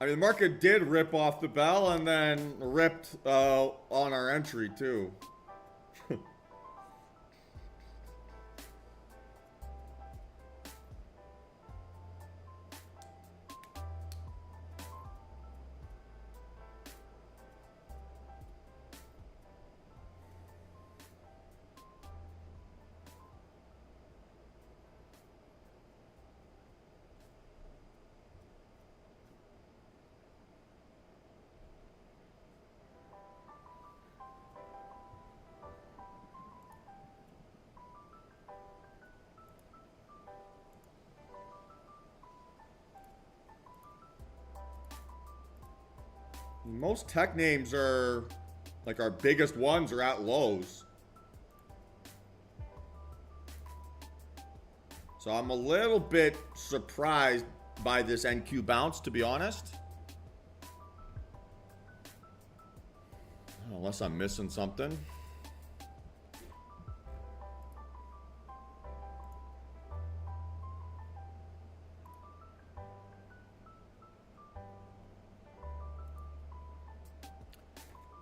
I mean, the market did rip off the bell and then ripped on our entry too. Most tech names are, like, our biggest ones are at lows. So I'm a little bit surprised by this NQ bounce, to be honest. Unless I'm missing something.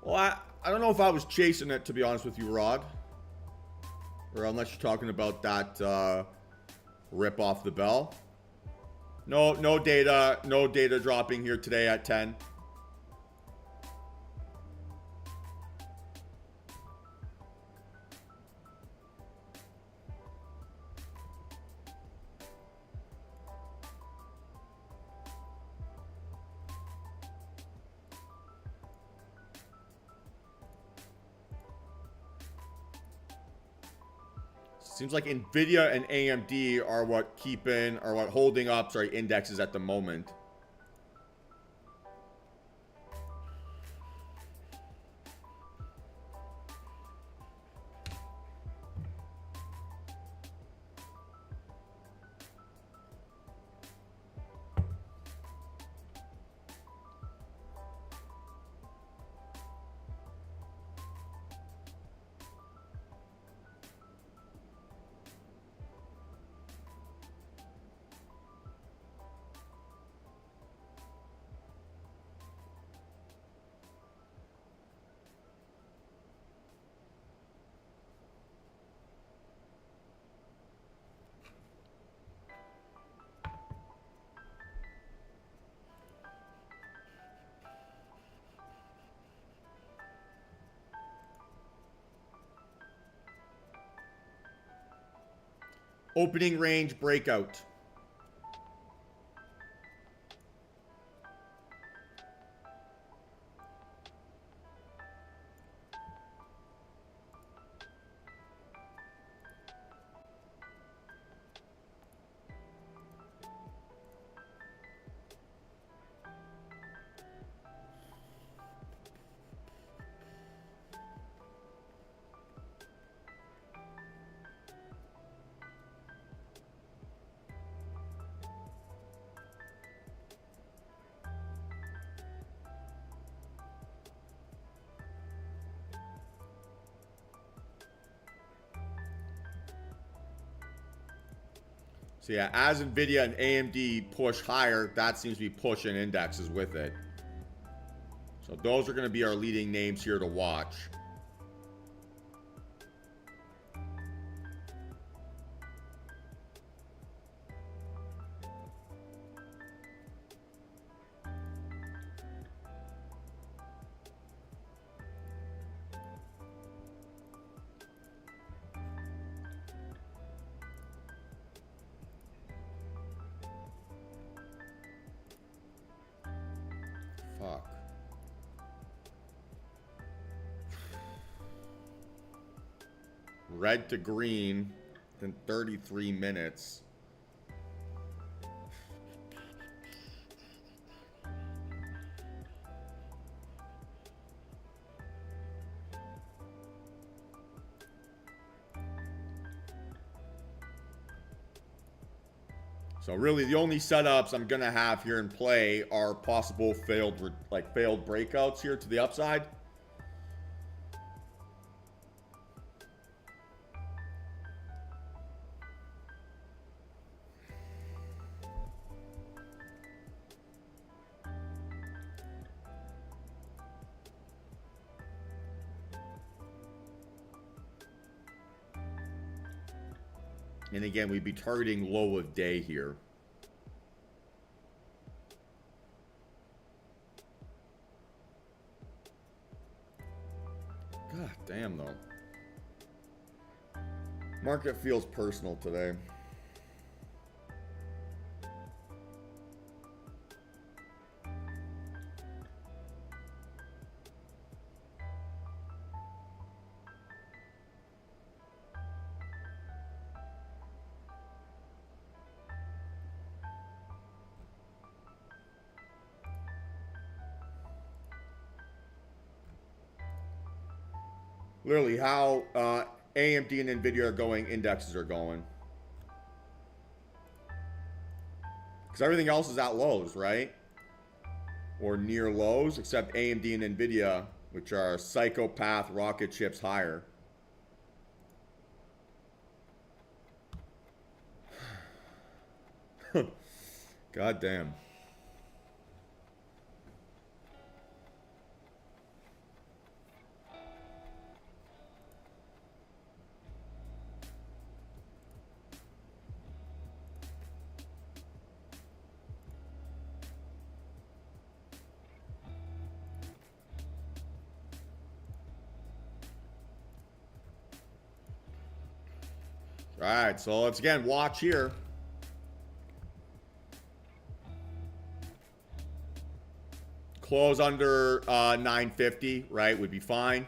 Well, I don't know if I was chasing it, to be honest with you, Rod. Or unless you're talking about that rip off the bell. No data dropping here today at 10. Seems like Nvidia and AMD are what holding up, indexes at the moment. Opening range breakout. So yeah, as NVIDIA and AMD push higher, that seems to be pushing indexes with it. So those are going to be our leading names here to watch. Fuck. Red to green in 33 minutes. So really the only setups I'm going to have here in play are possible failed breakouts here to the upside. And again, we'd be targeting low of day here. God damn, though. Market feels personal today. Literally, how AMD and NVIDIA are going, indexes are going. Because everything else is at lows, right? Or near lows, except AMD and NVIDIA, which are psychopath rocket ships higher. God damn. All right, so let's again watch here. Close under 950, right, would be fine.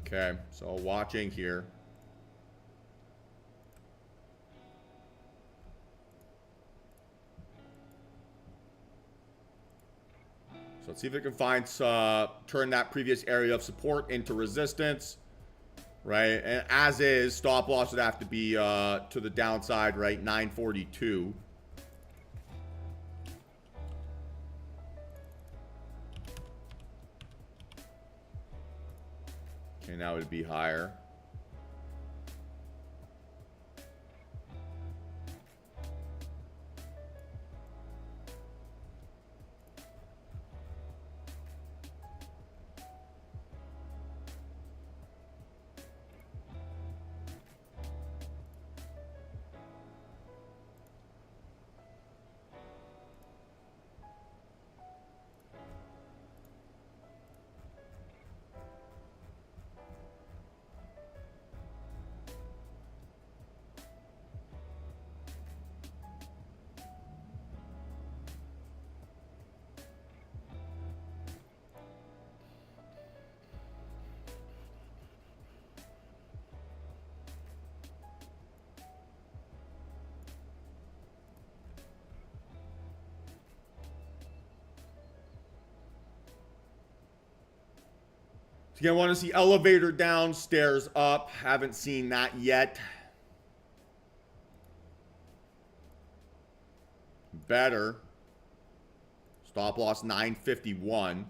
Okay, so watching here. So let's see if it can find, turn that previous area of support into resistance, right? And as is, stop loss would have to be to the downside, right? 942. Okay, now it would be higher. Again, want to see elevator down, stairs up. Haven't seen that yet. Better. Stop loss 951.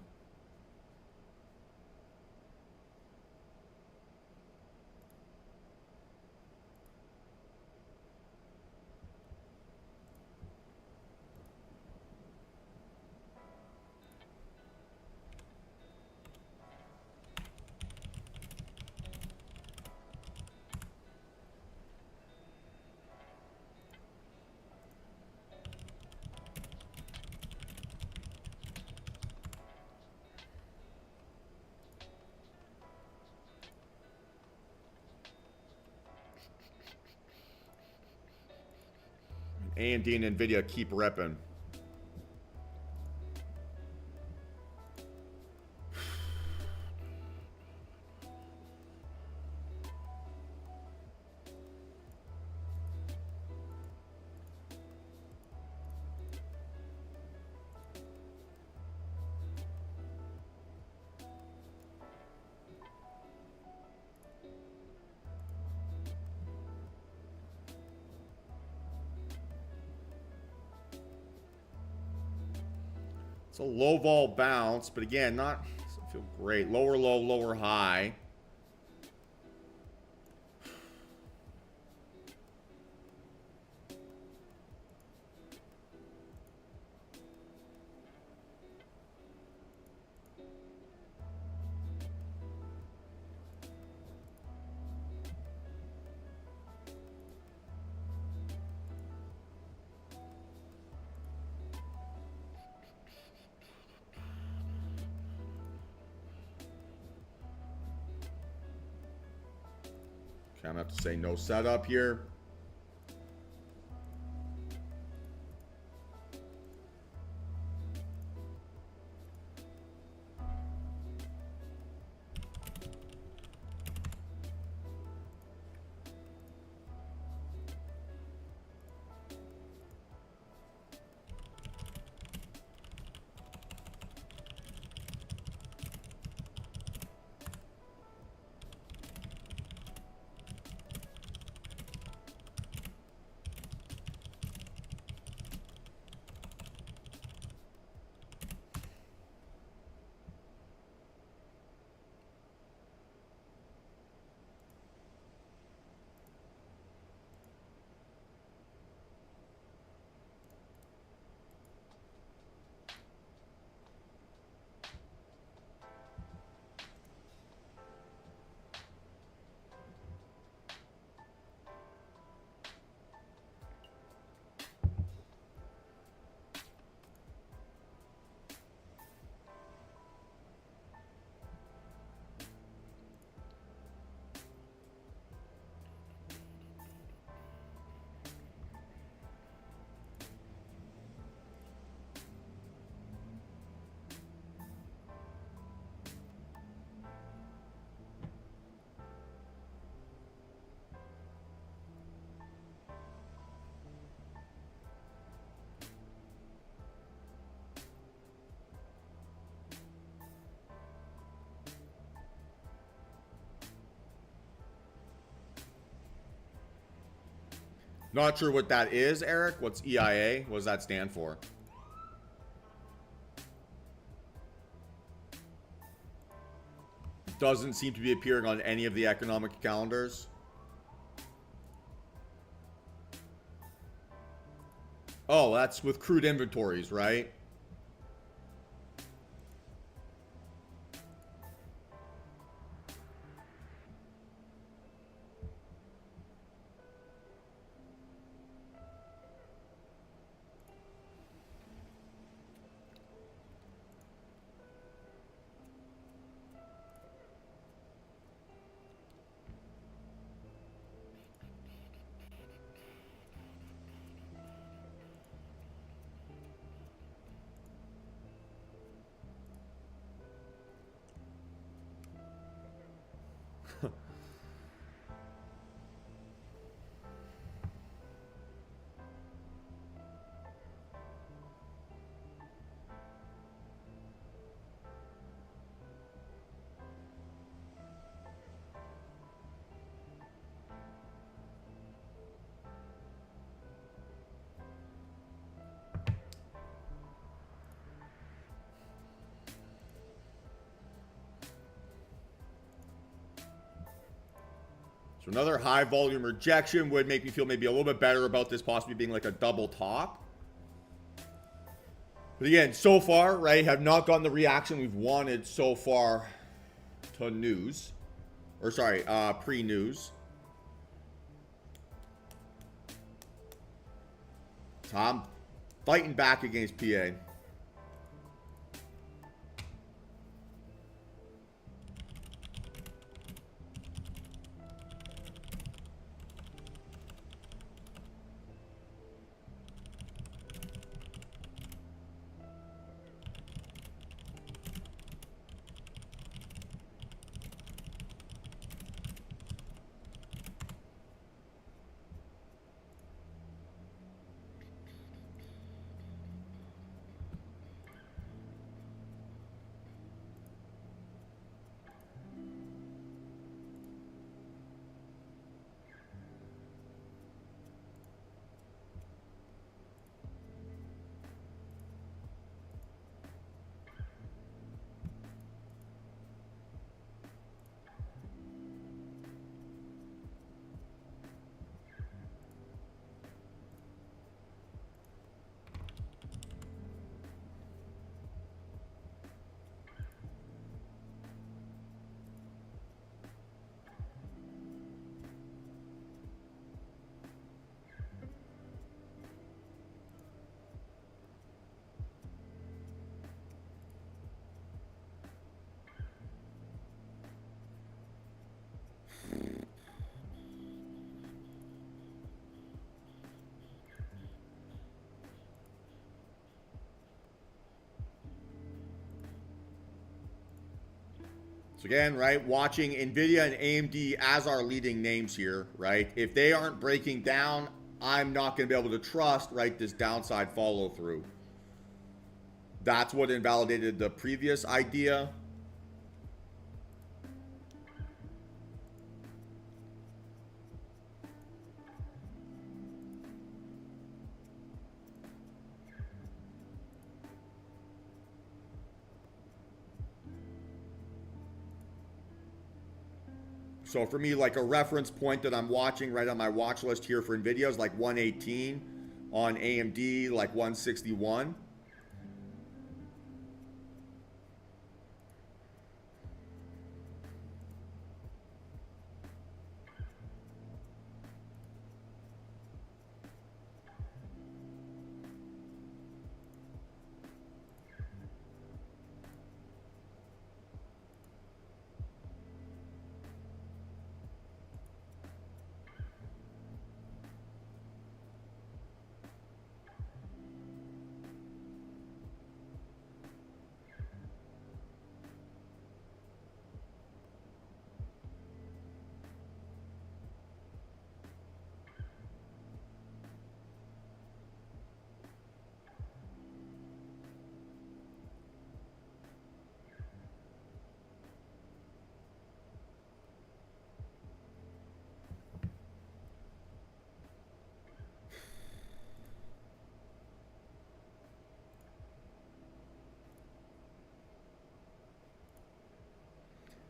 AMD and NVIDIA keep repping. It's a low vol bounce, but again, doesn't feel great. Lower low, lower high. Okay, I'm gonna have to say no setup here. Not sure what that is, Eric. What's EIA? What does that stand for? Doesn't seem to be appearing on any of the economic calendars. Oh, that's with crude inventories, right? So another high volume rejection would make me feel maybe a little bit better about this possibly being like a double top. But again, so far, right, have not gotten the reaction we've wanted so far to news. Or sorry, pre-news. Tom fighting back against PA. So again, right, watching NVIDIA and AMD as our leading names here, right? If they aren't breaking down, I'm not going to be able to trust, right, this downside follow through. That's what invalidated the previous idea. So for me, like a reference point that I'm watching right on my watch list here for NVIDIA is like 118, on AMD like 161.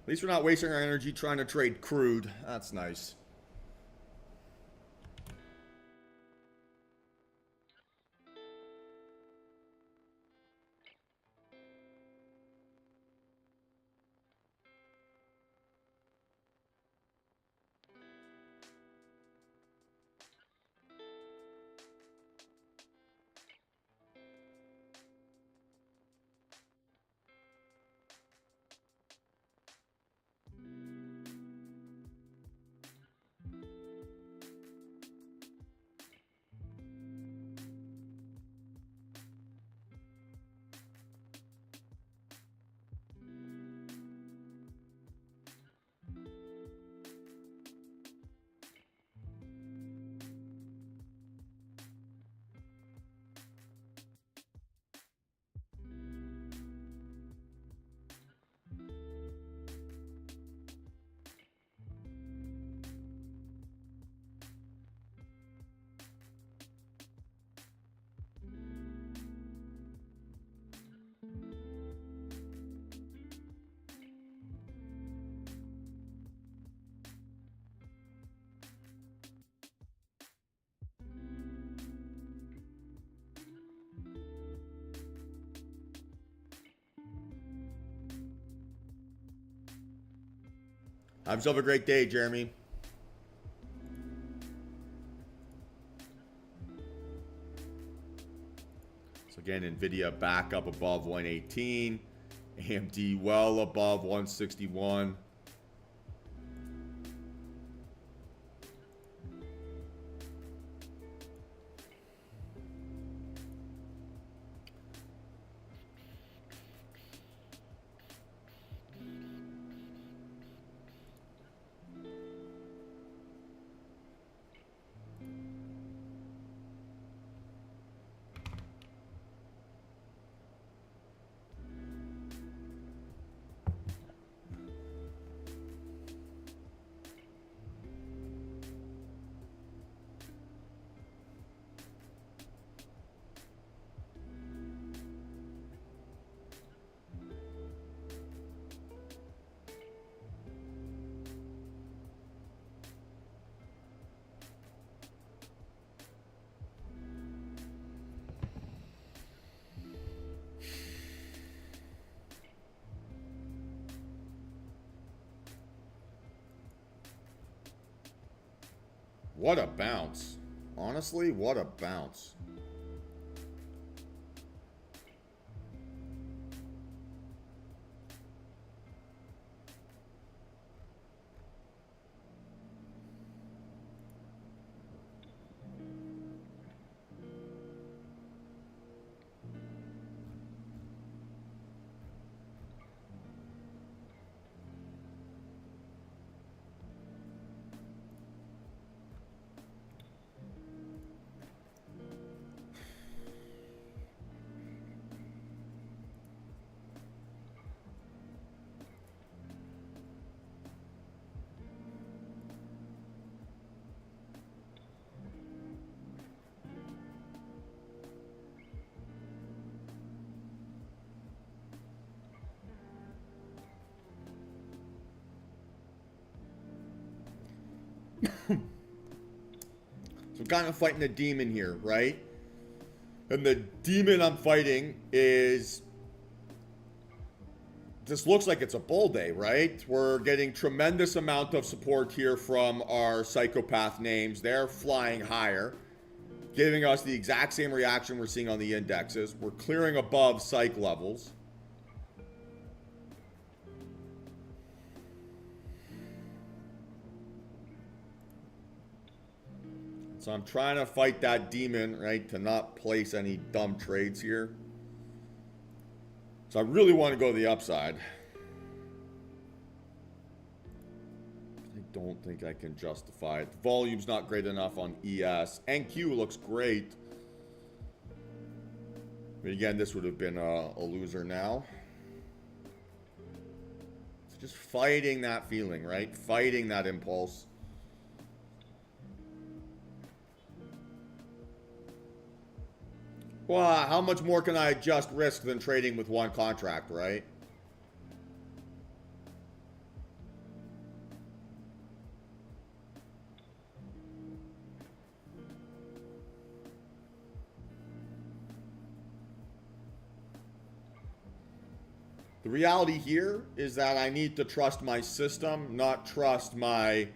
At least we're not wasting our energy trying to trade crude. That's nice. Have yourself a great day, Jeremy. So again, NVIDIA back up above 118. AMD well above 161. What a bounce. Honestly, what a bounce. So kind of fighting a demon here, right? And the demon I'm fighting is... This looks like it's a bull day, right? We're getting tremendous amount of support here from our psychopath names. They're flying higher, giving us the exact same reaction we're seeing on the indexes. We're clearing above psych levels. So I'm trying to fight that demon, right, to not place any dumb trades here. So I really want to go to the upside. I don't think I can justify it. The volume's not great enough on ES. NQ looks great. But again, this would have been a loser now. It's just fighting that feeling, right? Fighting that impulse. Well, how much more can I adjust risk than trading with one contract, right? The reality here is that I need to trust my system, not trust my...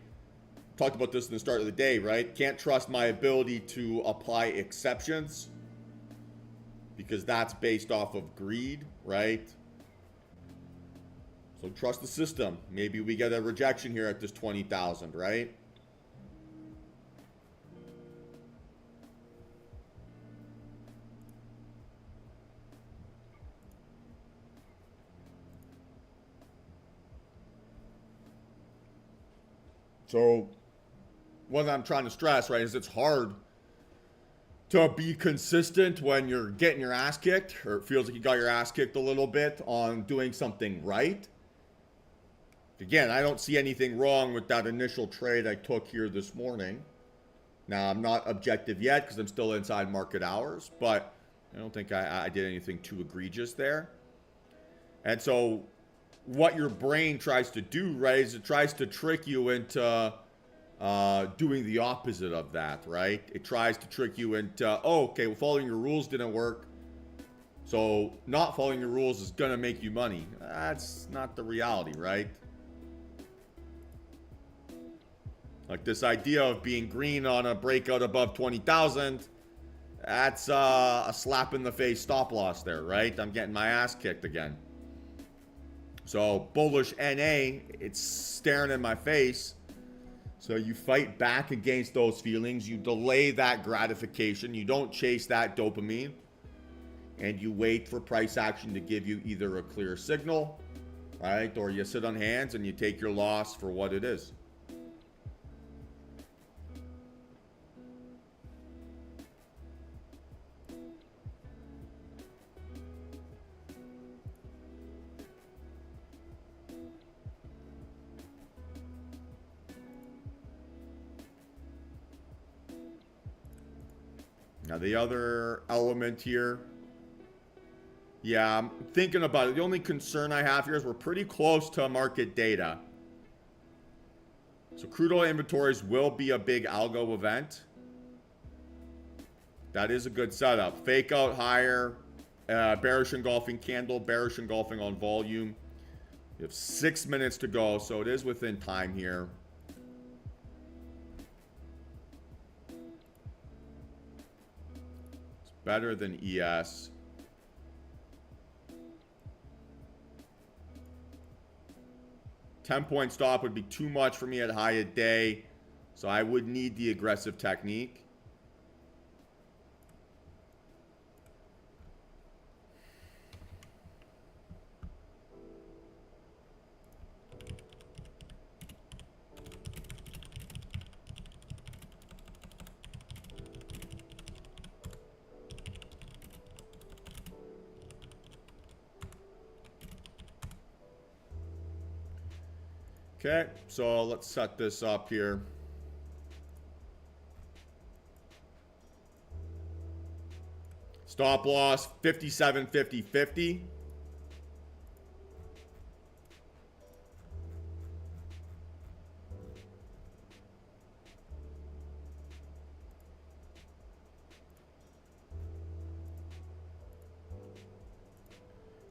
Talked about this in the start of the day, right? Can't trust my ability to apply exceptions, because that's based off of greed, right? So trust the system. Maybe we get a rejection here at this 20,000, right? So what I'm trying to stress, right, is it's hard to be consistent when you're getting your ass kicked, or it feels like you got your ass kicked a little bit on doing something right. Again, I don't see anything wrong with that initial trade I took here this morning. Now, I'm not objective yet because I'm still inside market hours, but I don't think I did anything too egregious there. And so what your brain tries to do, right, is it tries to trick you into doing the opposite of that, right? It tries to trick you into, oh, okay, well, following your rules didn't work, so not following your rules is gonna make you money. That's not the reality, right? Like this idea of being green on a breakout above 20,000, that's a slap in the face stop loss there, right? I'm getting my ass kicked again. So bullish NA, it's staring in my face. So you fight back against those feelings. You delay that gratification. You don't chase that dopamine. And you wait for price action to give you either a clear signal, right? Or you sit on hands and you take your loss for what it is. Now the other element here, yeah, I'm thinking about it. The only concern I have here is we're pretty close to market data. So crude oil inventories will be a big algo event. That is a good setup. Fake out higher, bearish engulfing candle, bearish engulfing on volume. You have 6 minutes to go, so it is within time here. It's better than ES. 10-point stop would be too much for me at high a day, so I would need the aggressive technique. Okay, so let's set this up here. Stop loss 57.50.50.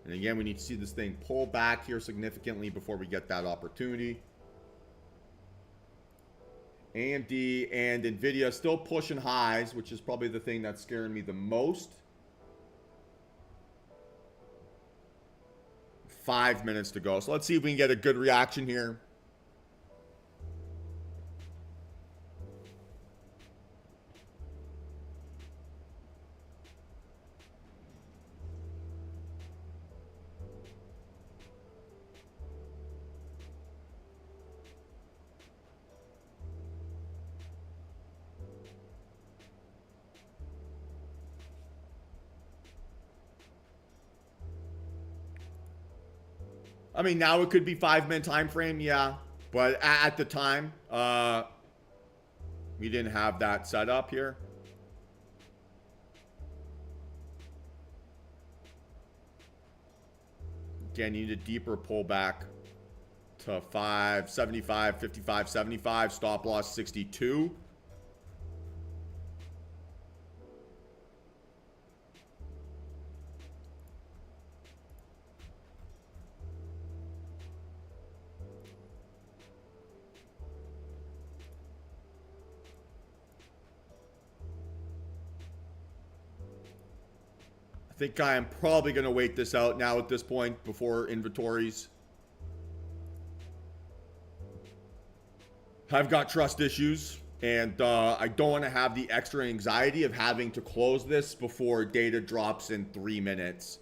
And again, we need to see this thing pull back here significantly before we get that opportunity. AMD and NVIDIA still pushing highs, which is probably the thing that's scaring me the most. 5 minutes to go. So let's see if we can get a good reaction here. I mean, now it could be 5-minute time frame, yeah. But at the time, we didn't have that set up here. Again, you need a deeper pullback to 575, 55, 75, stop loss 62. I think I am probably going to wait this out now at this point before inventories. I've got trust issues, and I don't want to have the extra anxiety of having to close this before data drops in 3 minutes.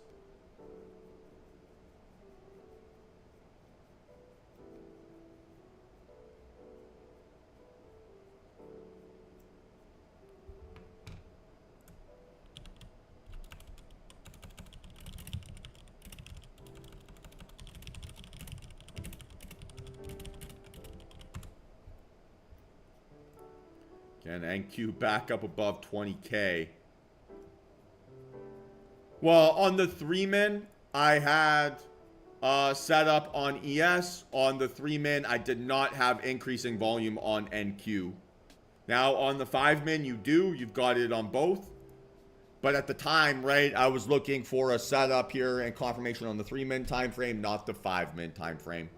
And NQ back up above 20K. Well, on the 3-min, I had set up on ES. On the 3-min, I did not have increasing volume on NQ. Now, on the 5-min, you do. You've got it on both. But at the time, right, I was looking for a setup here and confirmation on the 3-min time frame, not the 5-min time frame.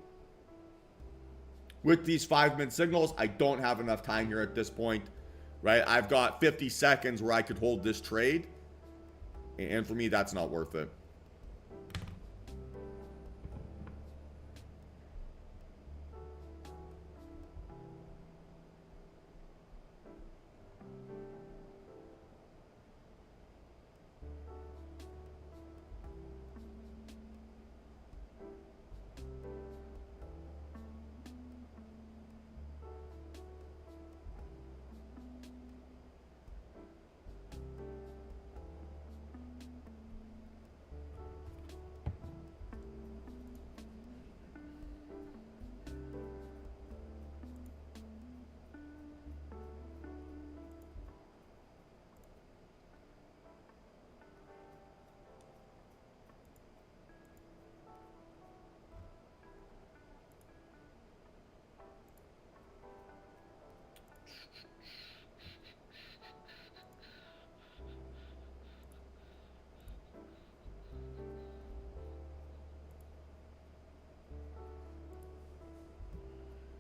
with these 5-minute signals, I don't have enough time here at this point, right? I've got 50 seconds where I could hold this trade. And for me, that's not worth it.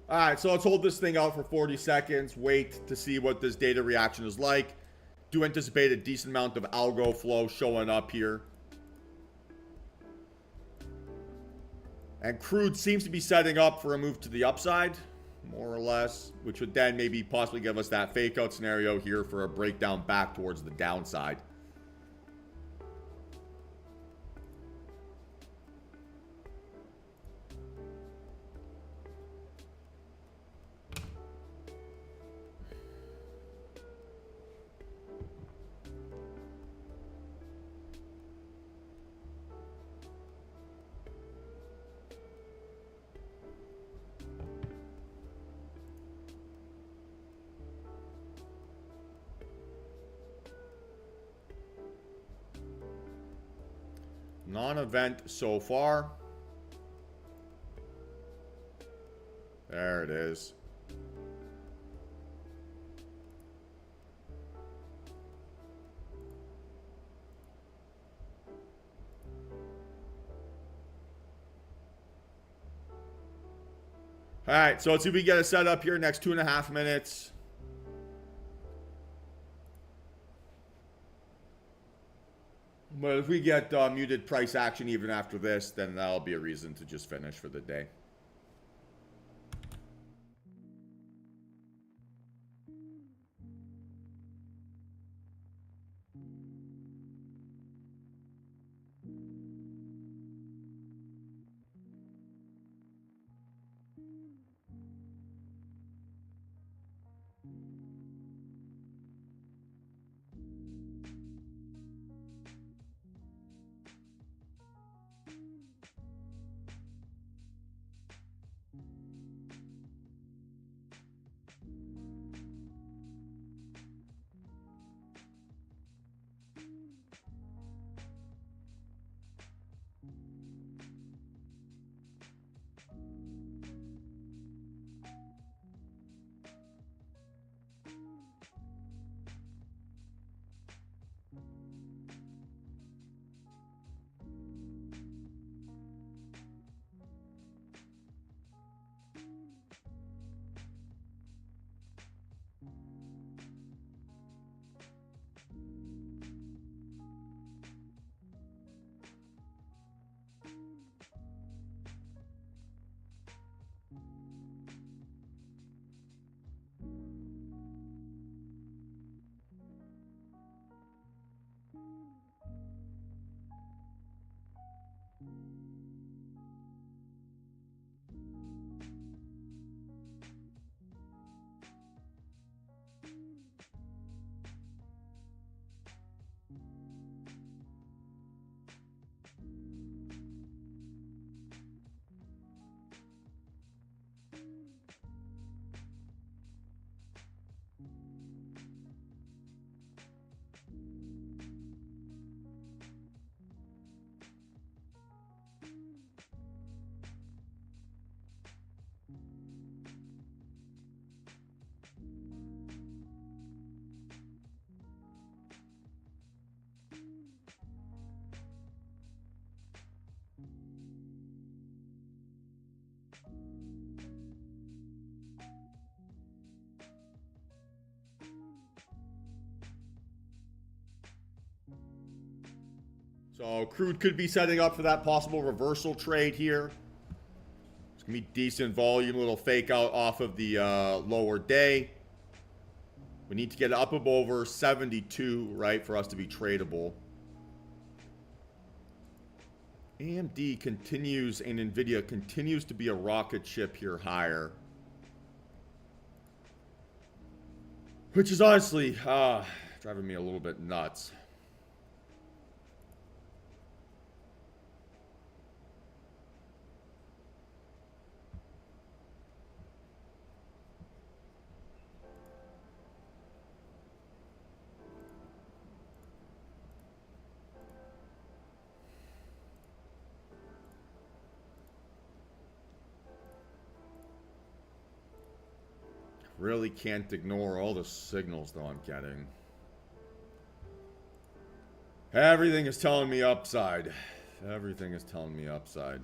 All right, so let's hold this thing out for 40 seconds. Wait to see what this data reaction is like. Do anticipate a decent amount of algo flow showing up here. And crude seems to be setting up for a move to the upside, more or less, which would then maybe possibly give us that fake out scenario here for a breakdown back towards the downside. Non-event so far. There it is. All right, so let's see if we get a setup here next 2.5 minutes. But if we get muted price action even after this, then that'll be a reason to just finish for the day. So crude could be setting up for that possible reversal trade here. It's going to be decent volume, a little fake out off of the lower day. We need to get up over 72, right, for us to be tradable. AMD continues, and NVIDIA continues to be a rocket ship here higher. Which is honestly driving me a little bit nuts. Really can't ignore all the signals, though, I'm getting. Everything is telling me upside. Everything is telling me upside.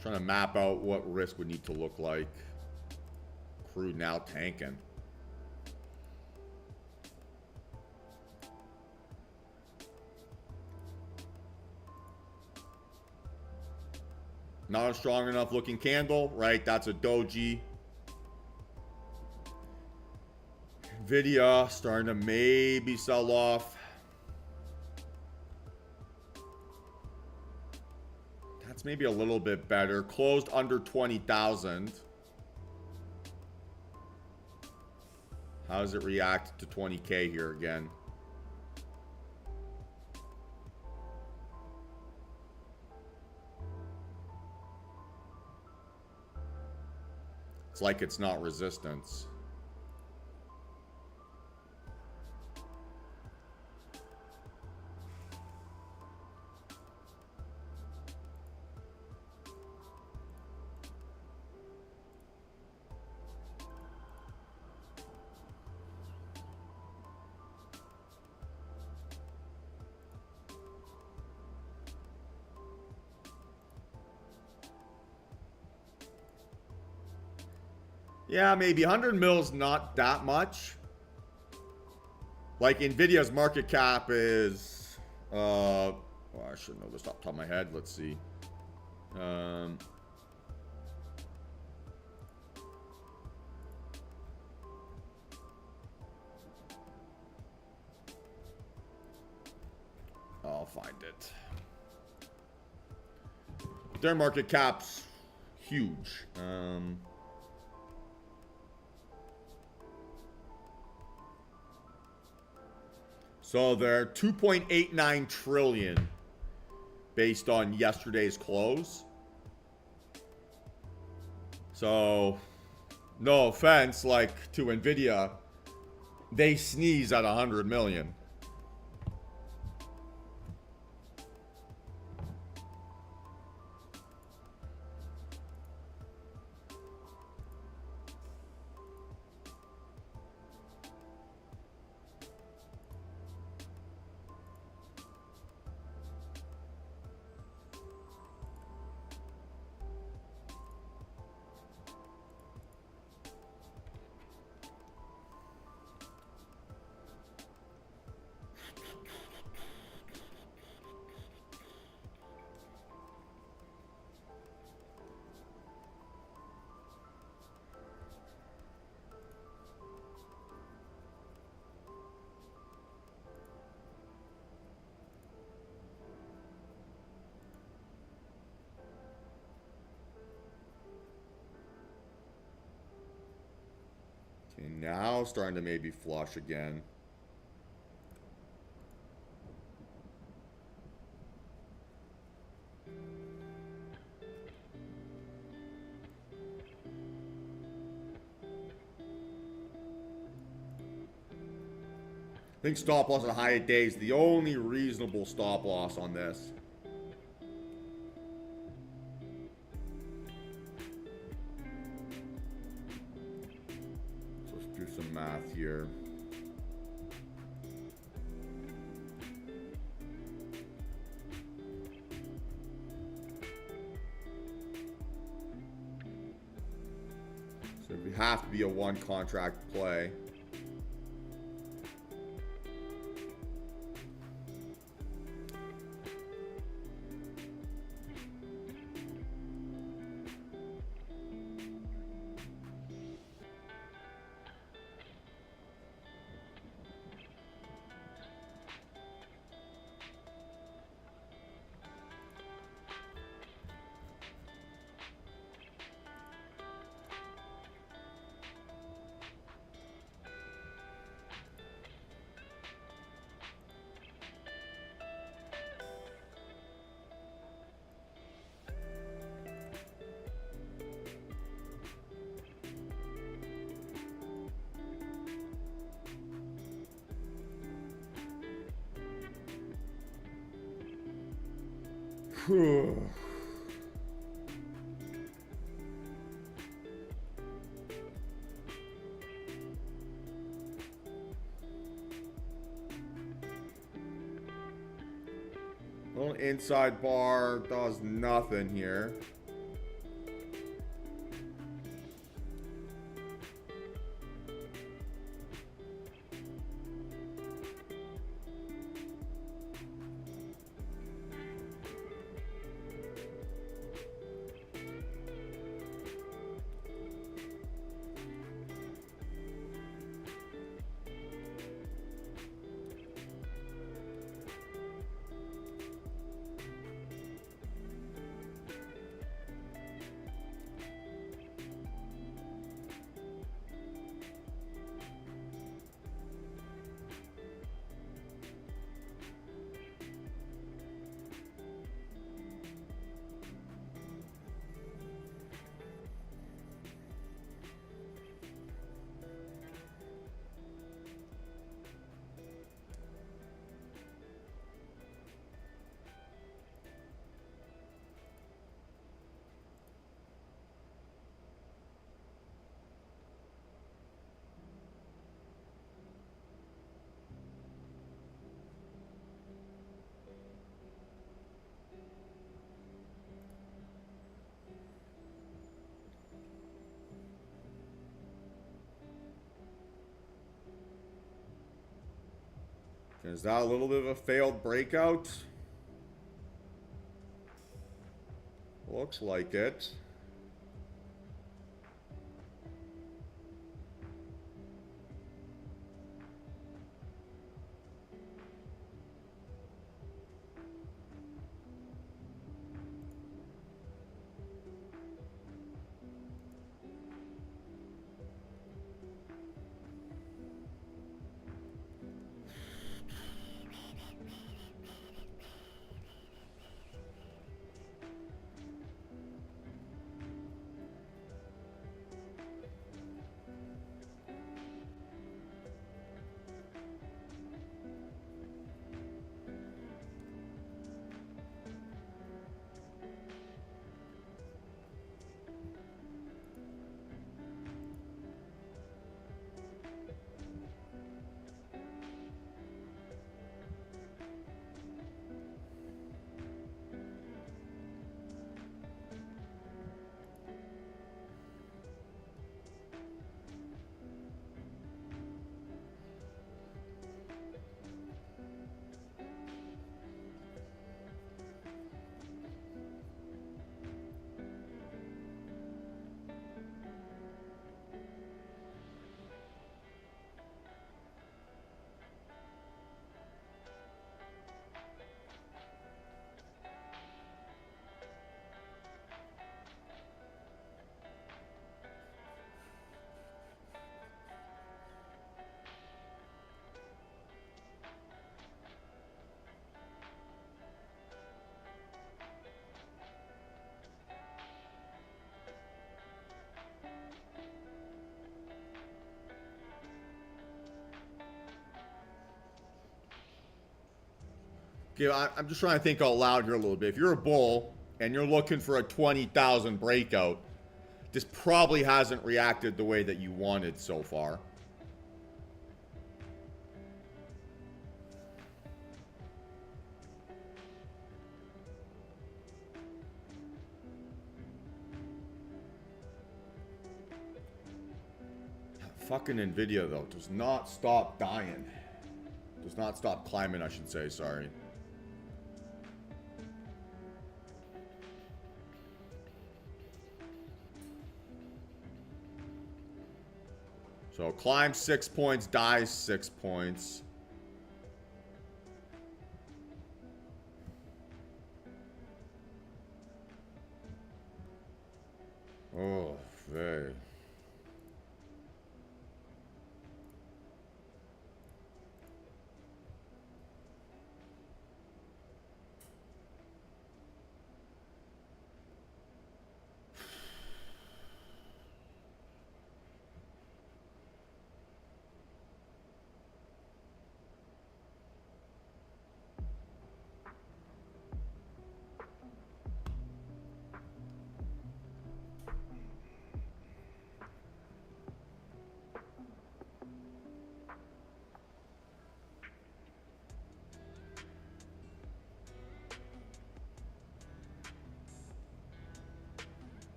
Trying to map out what risk would need to look like. Crude now tanking. Not a strong enough looking candle, right? That's a doji. NVIDIA starting to maybe sell off. That's maybe a little bit better. Closed under 20,000. How does it react to 20K here again? It's like it's not resistance. Yeah, maybe 100 mils, not that much. Like NVIDIA's market cap is, well, I should know this off the top of my head. Let's see. I'll find it. Their market cap's huge. So they're 2.89 trillion based on yesterday's close. So, no offense, like to NVIDIA, they sneeze at 100 million. Okay, now starting to maybe flush again. I think stop loss at high at day is the only reasonable stop loss on this. do some math here. So it would have to be a one contract play. Little inside bar does nothing here. Is that a little bit of a failed breakout? Looks like it. Okay, I'm just trying to think out loud here a little bit. If you're a bull and you're looking for a 20,000 breakout, this probably hasn't reacted the way that you wanted so far. Fucking Nvidia, though, does not stop dying. Does not stop climbing, I should say, sorry. So, climbs 6 points, dies 6 points. Oh, very.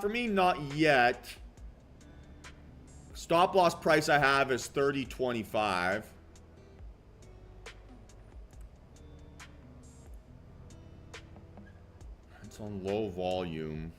For me, not yet. Stop loss price I have is 30.25. It's on low volume.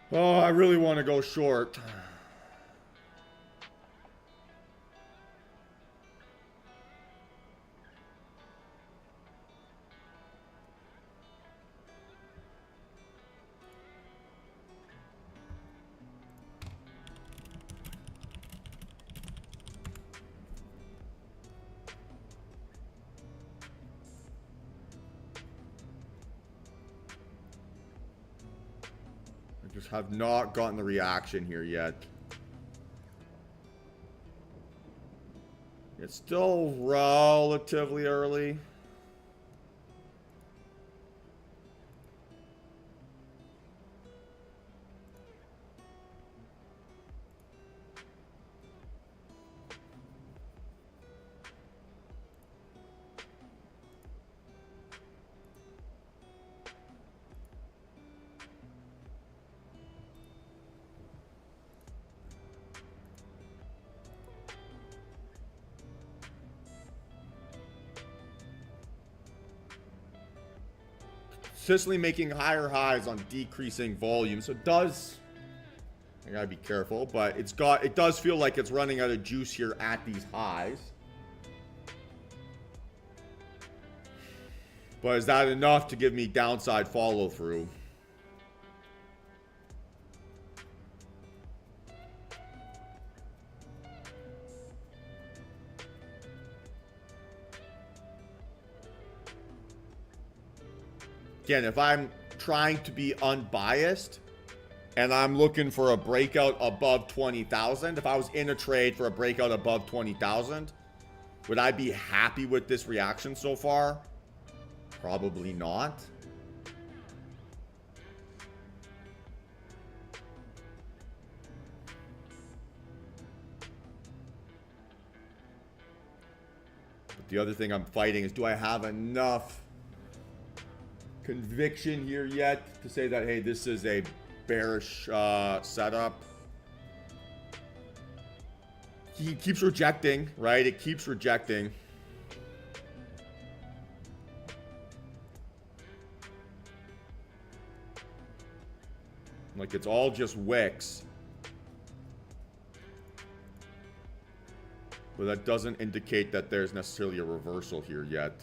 Oh, I really want to go short. Just have not gotten the reaction here yet. It's still relatively early. Consistently making higher highs on decreasing volume, so it does. I gotta be careful, but it does feel like it's running out of juice here at these highs. But is that enough to give me downside follow through? Again, if I'm trying to be unbiased and I'm looking for a breakout above 20,000, if I was in a trade for a breakout above 20,000, would I be happy with this reaction so far? Probably not. But the other thing I'm fighting is, do I have enough conviction here yet to say that, hey, this is a bearish setup? He keeps rejecting, right? It keeps rejecting. Like it's all just wicks. But that doesn't indicate that there's necessarily a reversal here yet.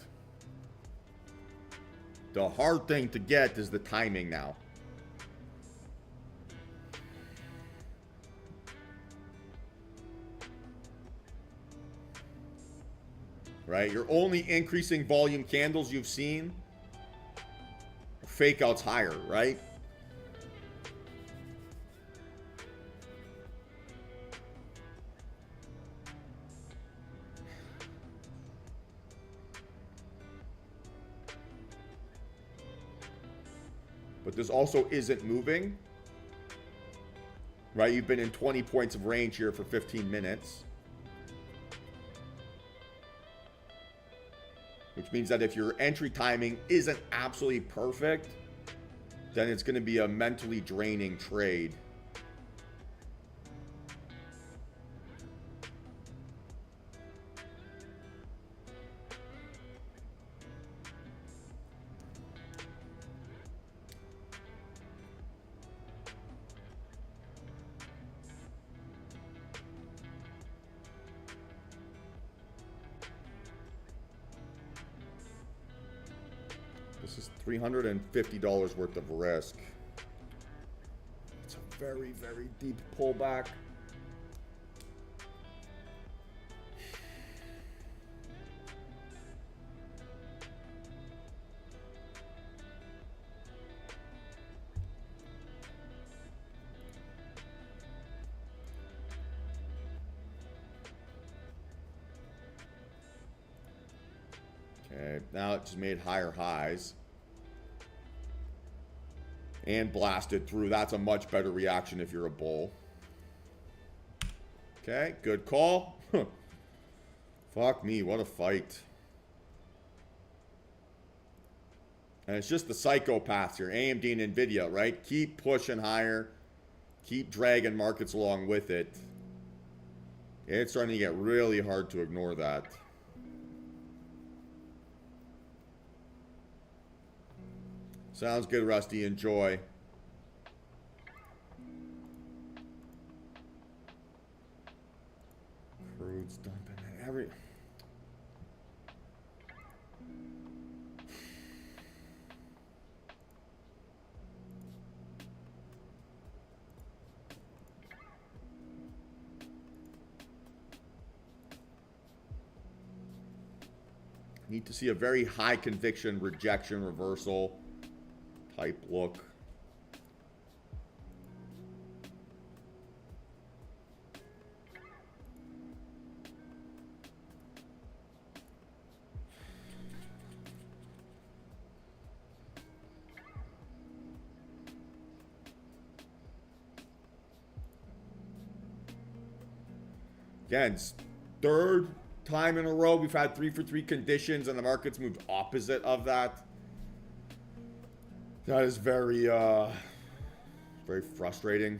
The hard thing to get is the timing now. Right? Your only increasing volume candles you've seen are fake outs higher, right? But this also isn't moving. Right? You've been in 20 points of range here for 15 minutes. Which means that if your entry timing isn't absolutely perfect, then it's going to be a mentally draining trade. This is $350 worth of risk. It's a very, very deep pullback. Okay, now it just made higher highs. And blasted through. That's a much better reaction if you're a bull. Okay, good call. Fuck me, what a fight. And it's just the psychopaths here, AMD and Nvidia, right? Keep pushing higher. Keep dragging markets along with it. It's starting to get really hard to ignore that. Sounds good, Rusty. Enjoy. Crude's dumping every... Need to see a very high conviction rejection reversal type look. Again, it's third time in a row we've had 3-for-3 conditions and the market's moved opposite of that. That is very, very frustrating.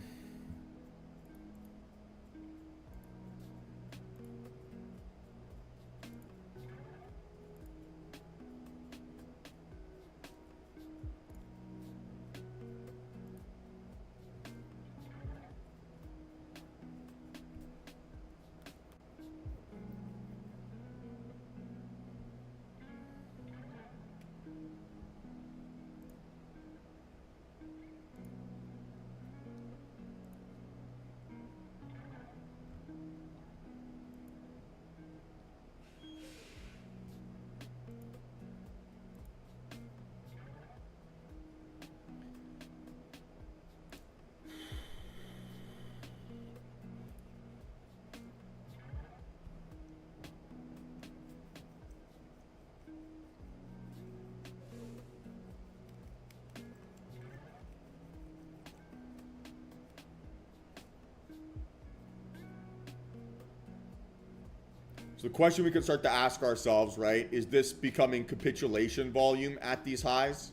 So the question we can start to ask ourselves, right, is this becoming capitulation volume at these highs?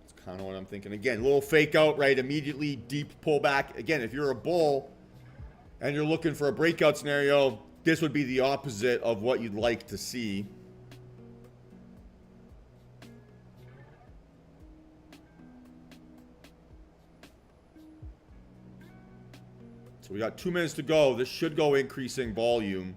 That's kind of what I'm thinking. Again, a little fake out, right? Immediately deep pullback. Again, if you're a bull and you're looking for a breakout scenario, this would be the opposite of what you'd like to see. So we got 2 minutes to go. This should go increasing volume.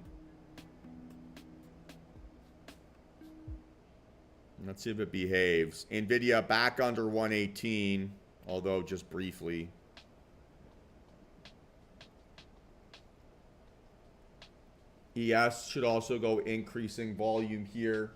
Let's see if it behaves. Nvidia back under 118, although just briefly. ES should also go increasing volume here.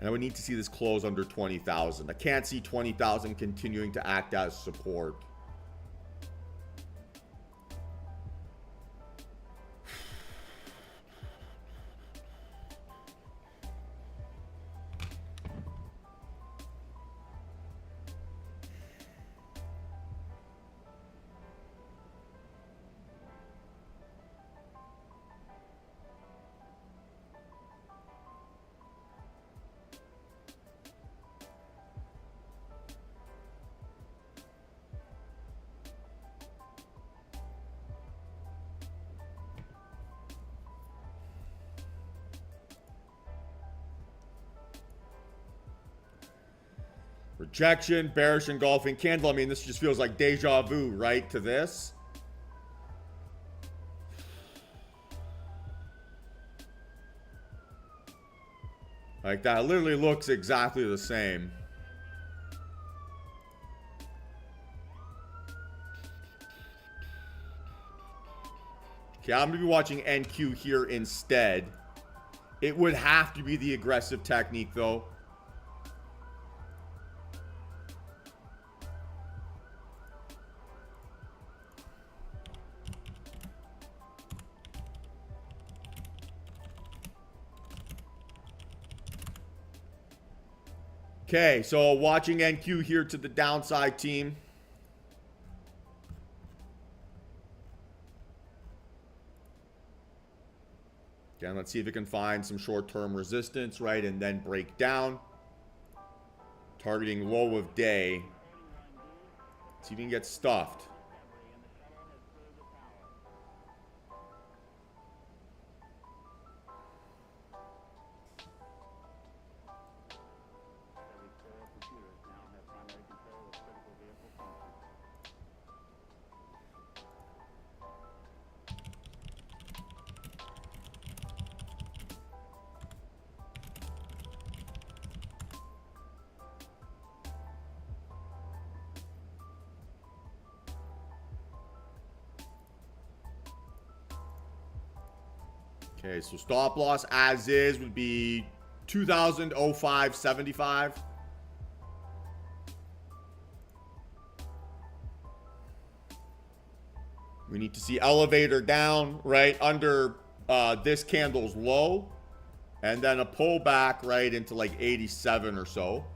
And I would need to see this close under 20,000. I can't see 20,000 continuing to act as support. Rejection, bearish engulfing candle. I mean, this just feels like deja vu, right, to this. Like, that literally looks exactly the same. Okay, I'm going to be watching NQ here instead. It would have to be the aggressive technique, though. Okay, so watching NQ here to the downside, team. Again, let's see if it can find some short-term resistance, right, and then break down. Targeting low of day. See if we can get stuffed. Okay, so stop loss as is would be 2,005.75. We need to see elevator down, right, under this candle's low. And then a pullback, right, into like 87 or so.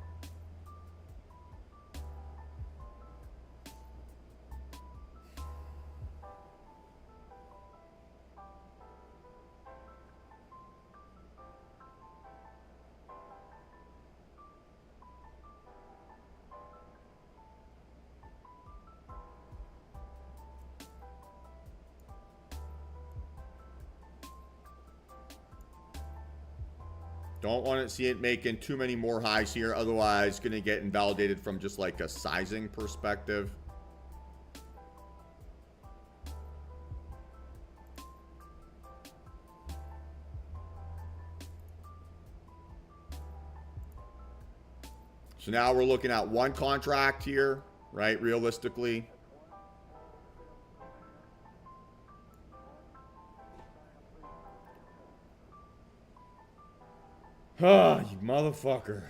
Don't want to see it making too many more highs here. Otherwise, going to get invalidated from just like a sizing perspective. So now we're looking at one contract here, right? Realistically. Ah, you motherfucker.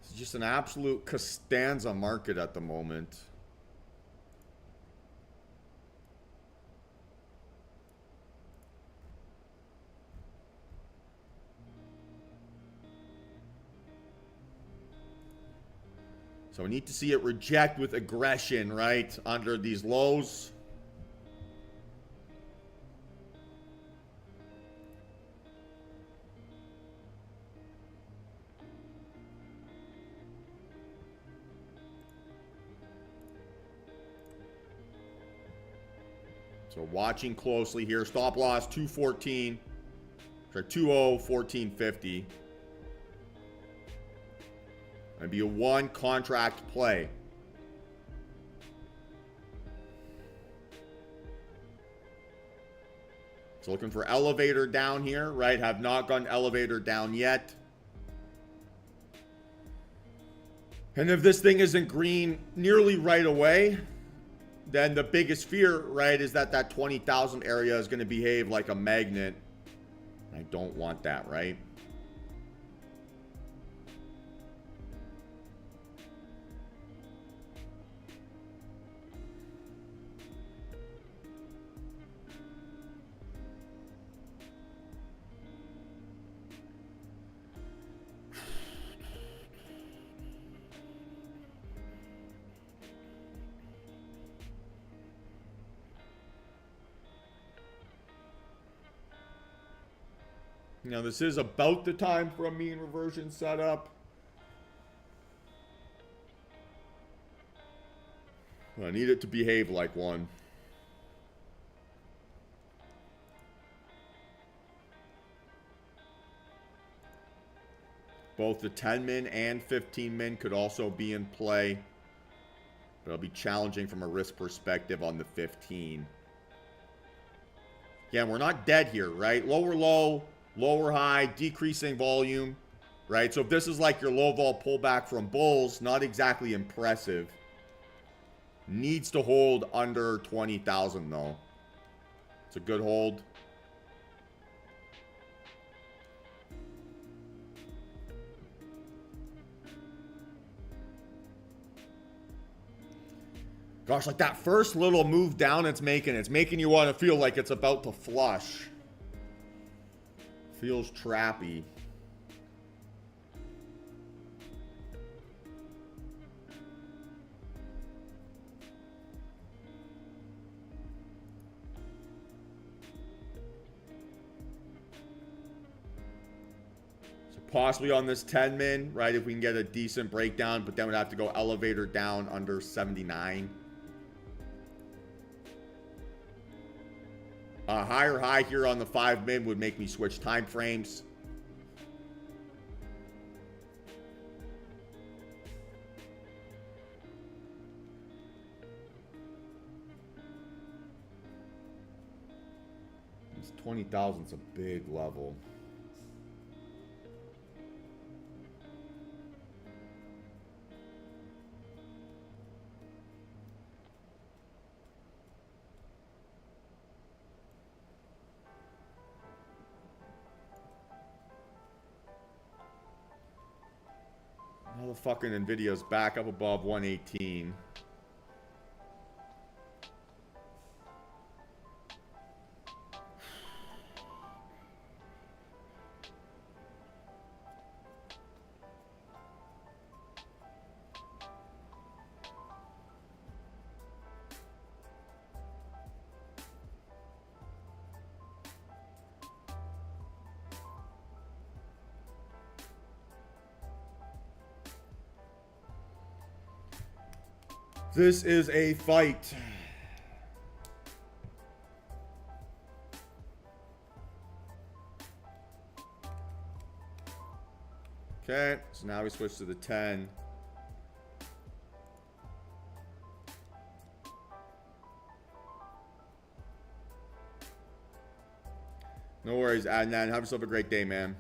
It's just an absolute Costanza market at the moment. So we need to see it reject with aggression, right, under these lows. So watching closely here. Stop loss 214. Or 2014.50. And be a one contract play. So looking for elevator down here, right? Have not gone elevator down yet. And if this thing isn't green nearly right away, then the biggest fear, right, is that that 20,000 area is going to behave like a magnet. I don't want that, right? Now, this is about the time for a mean reversion setup. I need it to behave like one. Both the 10 min and 15 min could also be in play. But it'll be challenging from a risk perspective on the 15. Again, we're not dead here, right? Lower low, lower high, decreasing volume, right? So if this is like your low vol pullback from bulls, not exactly impressive. Needs to hold under 20,000 though. It's a good hold. Gosh, like that first little move down it's making you want to feel like it's about to flush. Feels trappy. So possibly on this 10 min, right, if we can get a decent breakdown, but then we'd have to go elevator down under 79. A higher high here on the 5 min would make me switch time frames. This 20,000 is a big level. Now the fucking Nvidia's back up above 118. This is a fight. Okay, so now we switch to the 10. No worries, Adnan. Have yourself a great day, man.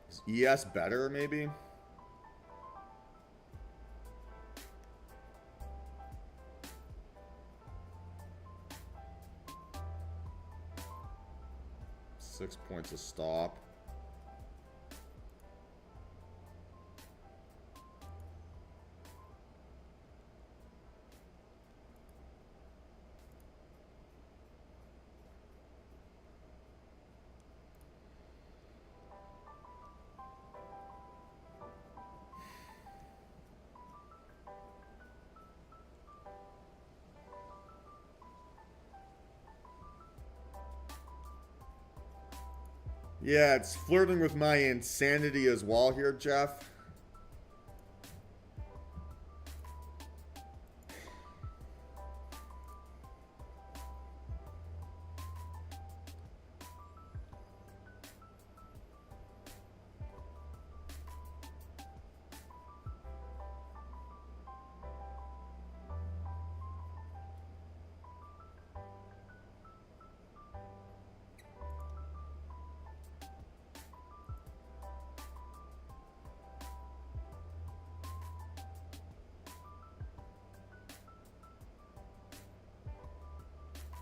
Is ES better, maybe? Six points a stop. Yeah, it's flirting with my insanity as well here, Jeff.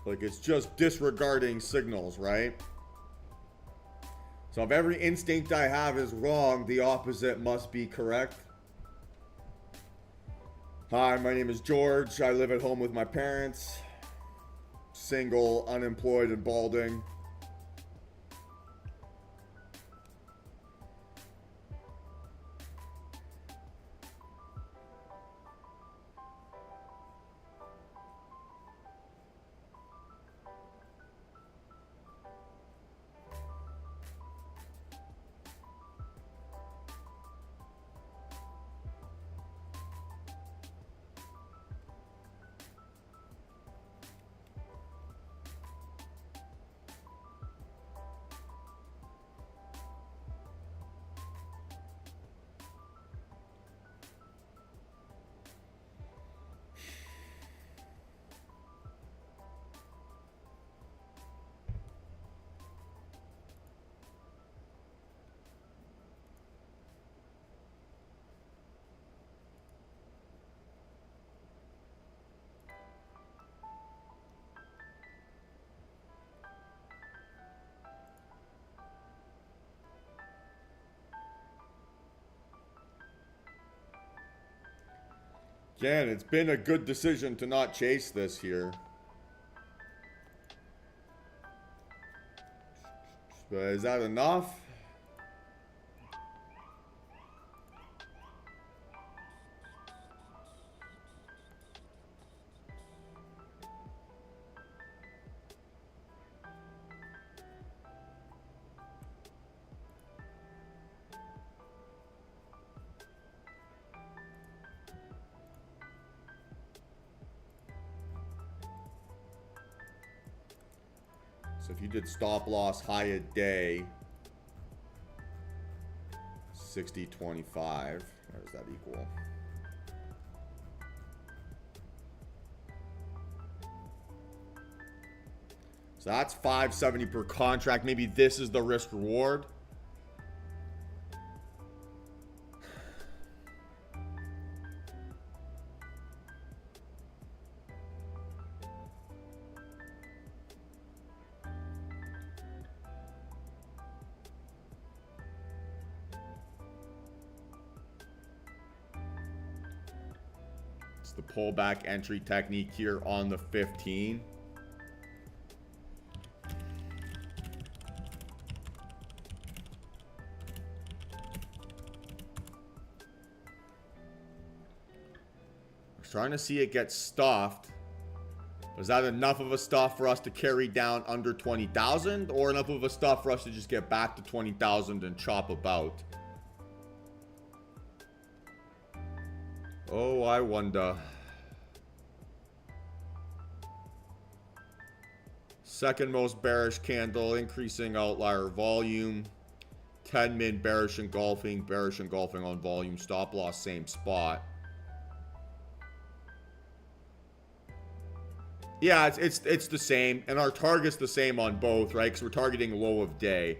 Like, it's just disregarding signals, right? So if every instinct I have is wrong, the opposite must be correct. Hi, my name is George. I live at home with my parents. Single, unemployed, and balding. Again, it's been a good decision to not chase this here. But is that enough? So if you did stop loss high a day, 60.25, what does that equal? So that's 570 per contract. Maybe this is the risk reward. It's the pullback entry technique here on the 15. Trying to see it get stuffed. Is that enough of a stuff for us to carry down under 20,000, or enough of a stuff for us to just get back to 20,000 and chop about? Oh, I wonder. Second most bearish candle, increasing outlier volume. 10 min bearish engulfing on volume. Stop loss, same spot. Yeah, it's the same, and our target's the same on both, right? Because we're targeting low of day.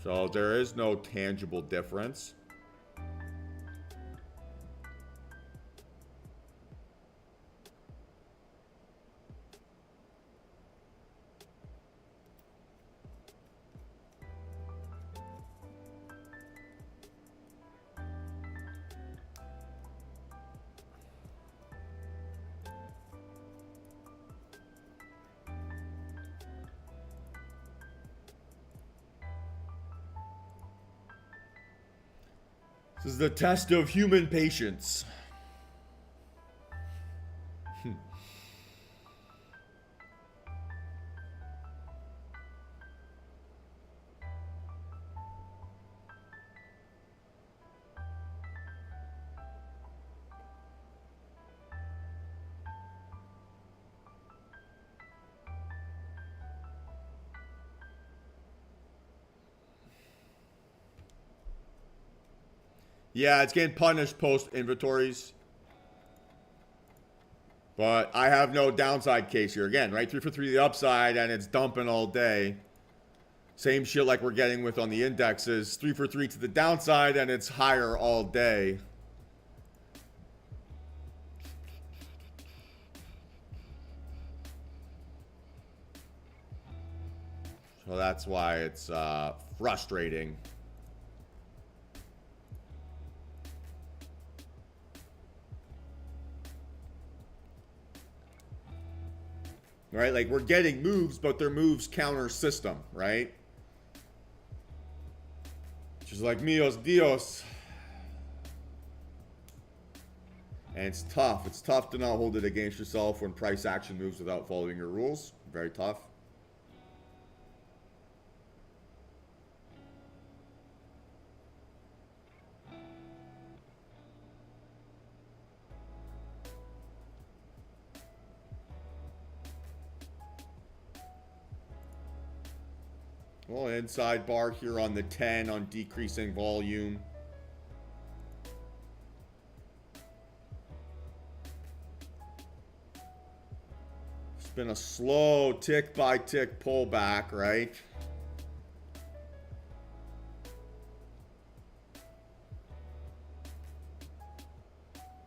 So there is no tangible difference. This is the test of human patience. Yeah, it's getting punished post inventories. But I have no downside case here. Again, right? 3 for 3 to the upside, and it's dumping all day. Same shit like we're getting with on the indexes. 3 for 3 to the downside, and it's higher all day. So that's why it's frustrating. Right? Like, we're getting moves, but they're moves counter system, right? Just like Mios Dios. And it's tough. It's tough to not hold it against yourself when price action moves without following your rules. Very tough. Well, inside bar here on the 10 on decreasing volume. It's been a slow tick by tick pullback, right?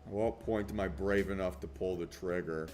At what point am I brave enough to pull the trigger?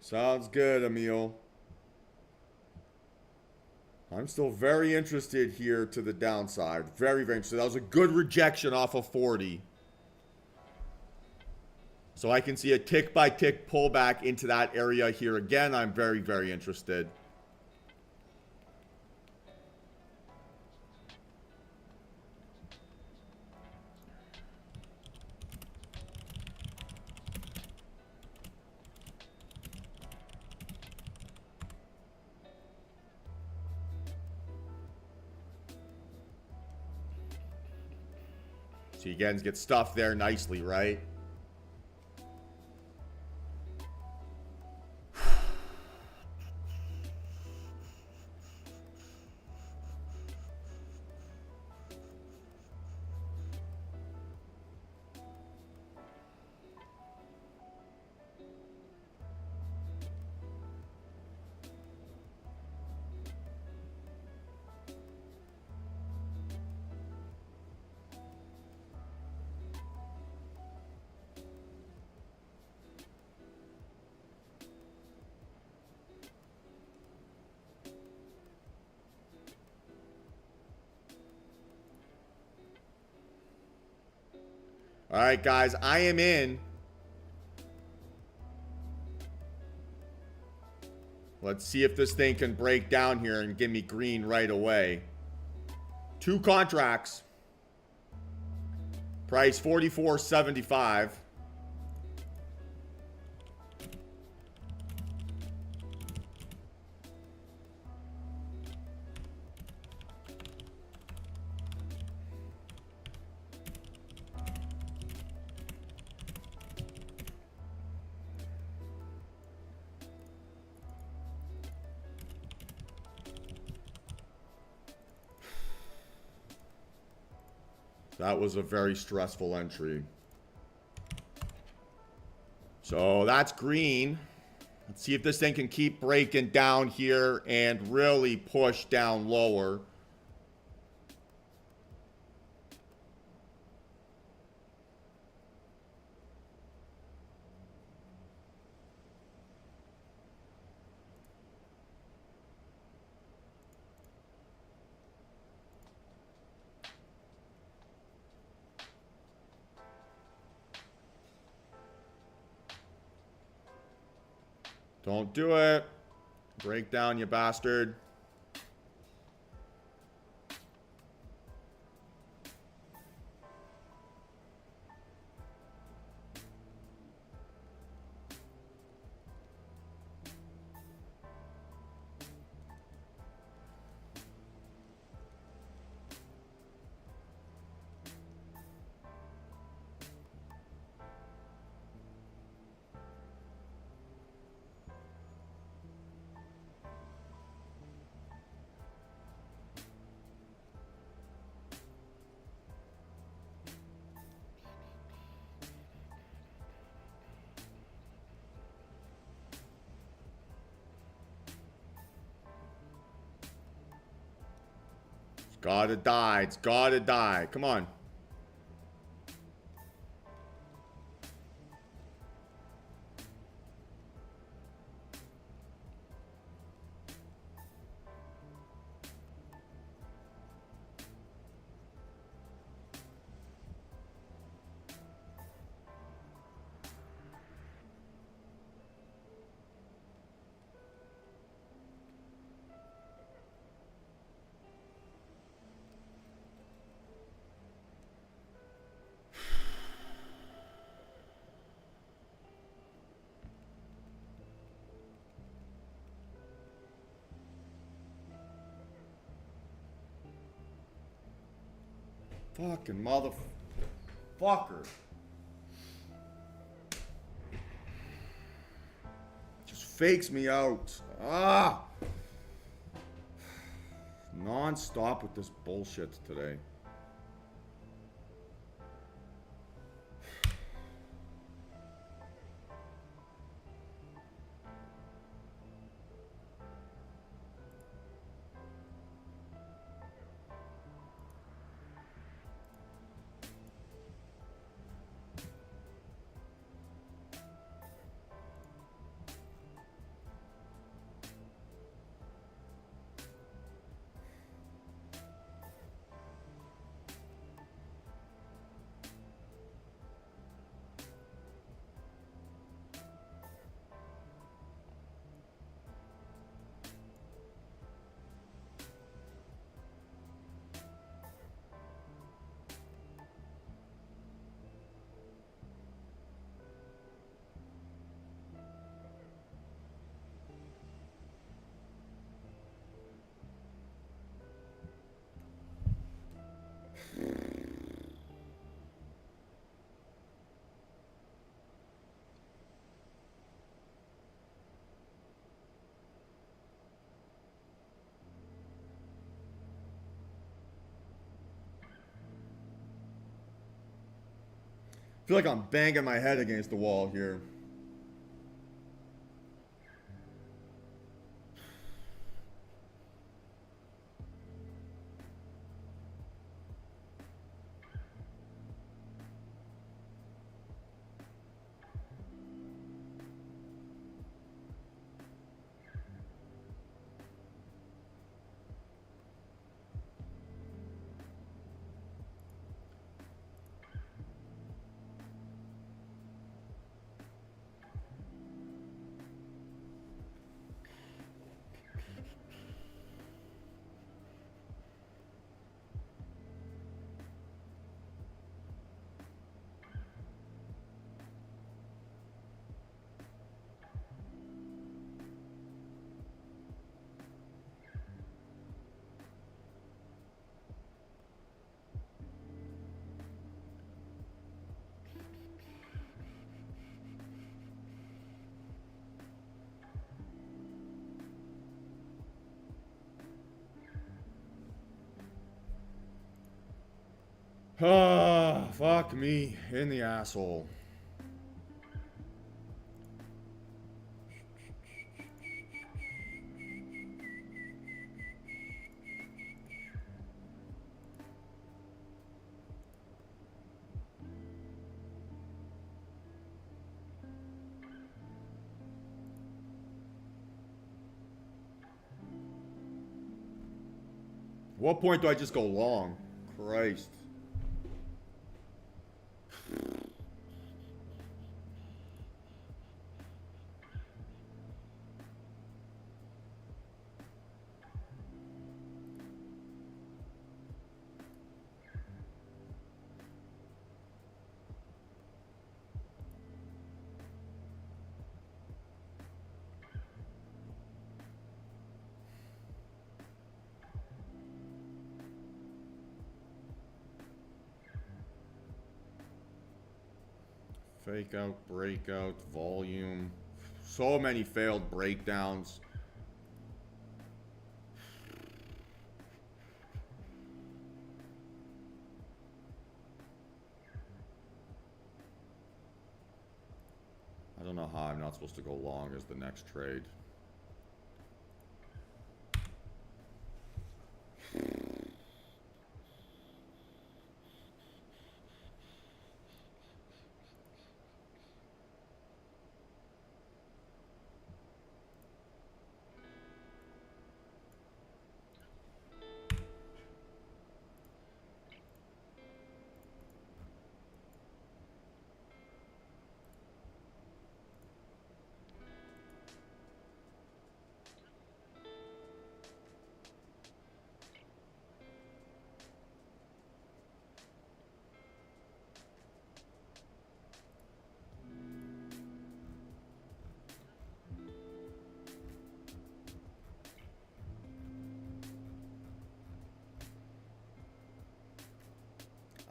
Sounds good, Emil. I'm still very interested here to the downside. Very, very interested. That was a good rejection off of 40. So I can see a tick by tick pullback into that area here again. I'm very, very interested. So you again get stuffed there nicely, right? All right, guys, I am in. Let's see if this thing can break down here and give me green right away. 2 contracts. Price $44.75. That was a very stressful entry. So that's green. Let's see if this thing can keep breaking down here and really push down lower. Don't do it. Break down, you bastard. Gotta die. It's gotta die. Come on. Fucking motherfucker. Just fakes me out. Ah! Non-stop with this bullshit today. I feel like I'm banging my head against the wall here. Ah, fuck me in the asshole. What point do I just go long? Christ. Fake out, breakout, volume. So many failed breakdowns. I don't know how I'm not supposed to go long as the next trade.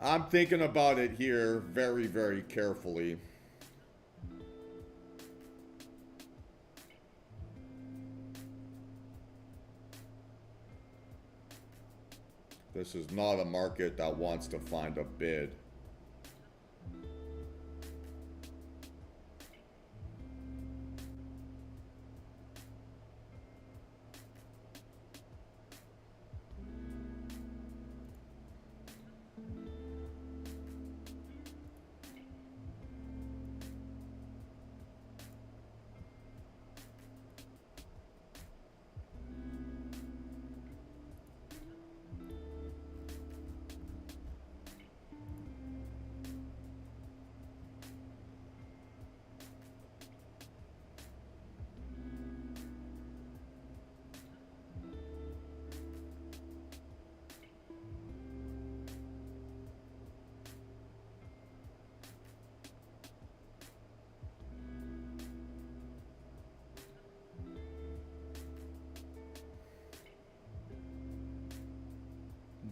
I'm thinking about it here very, very carefully. This is not a market that wants to find a bid.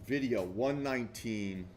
Video 119.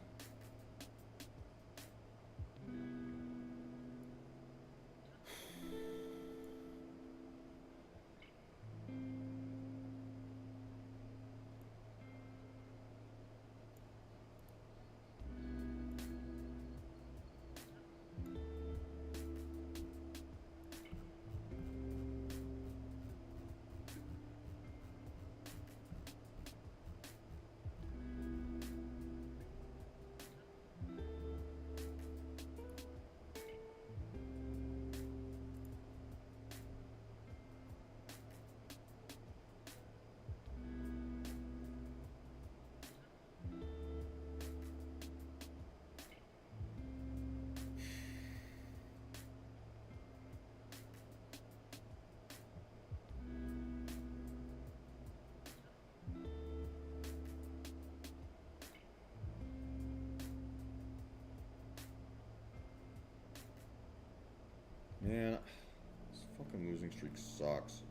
Man, this fucking losing streak sucks.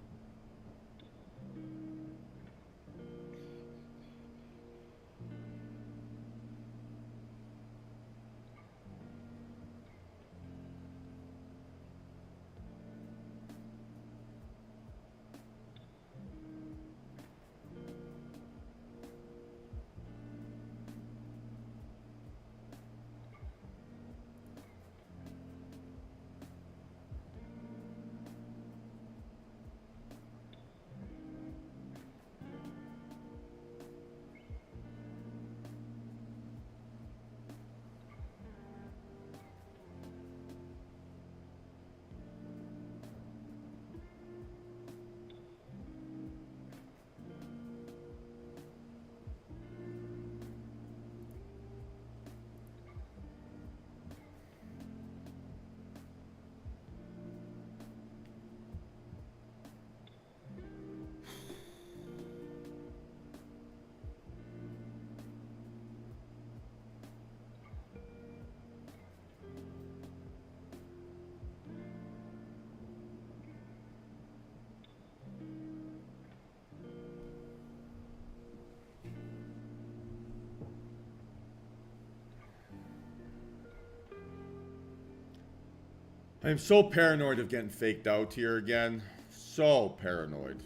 I'm so paranoid of getting faked out here again. So paranoid.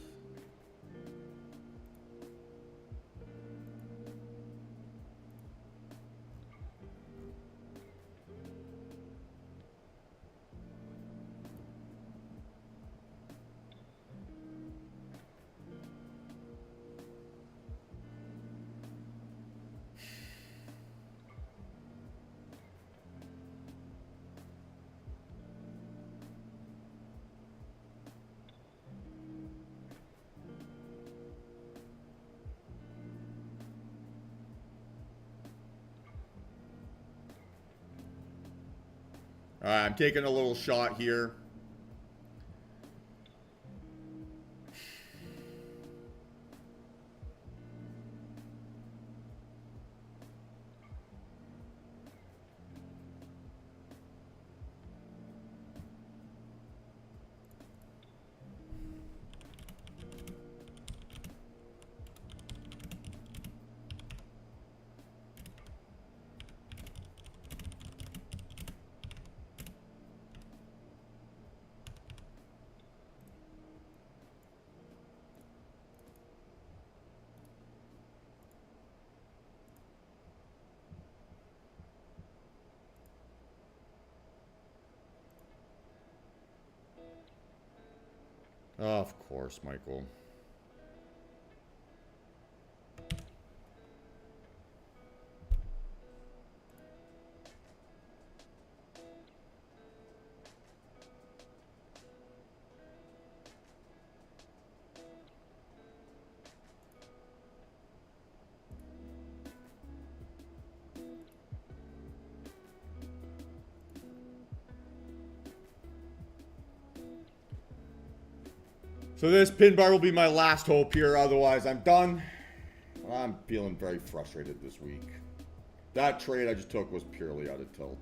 All right, I'm taking a little shot here. Oh, of course, Michael. So this pin bar will be my last hope here. Otherwise, I'm done. I'm feeling very frustrated this week. That trade I just took was purely out of tilt.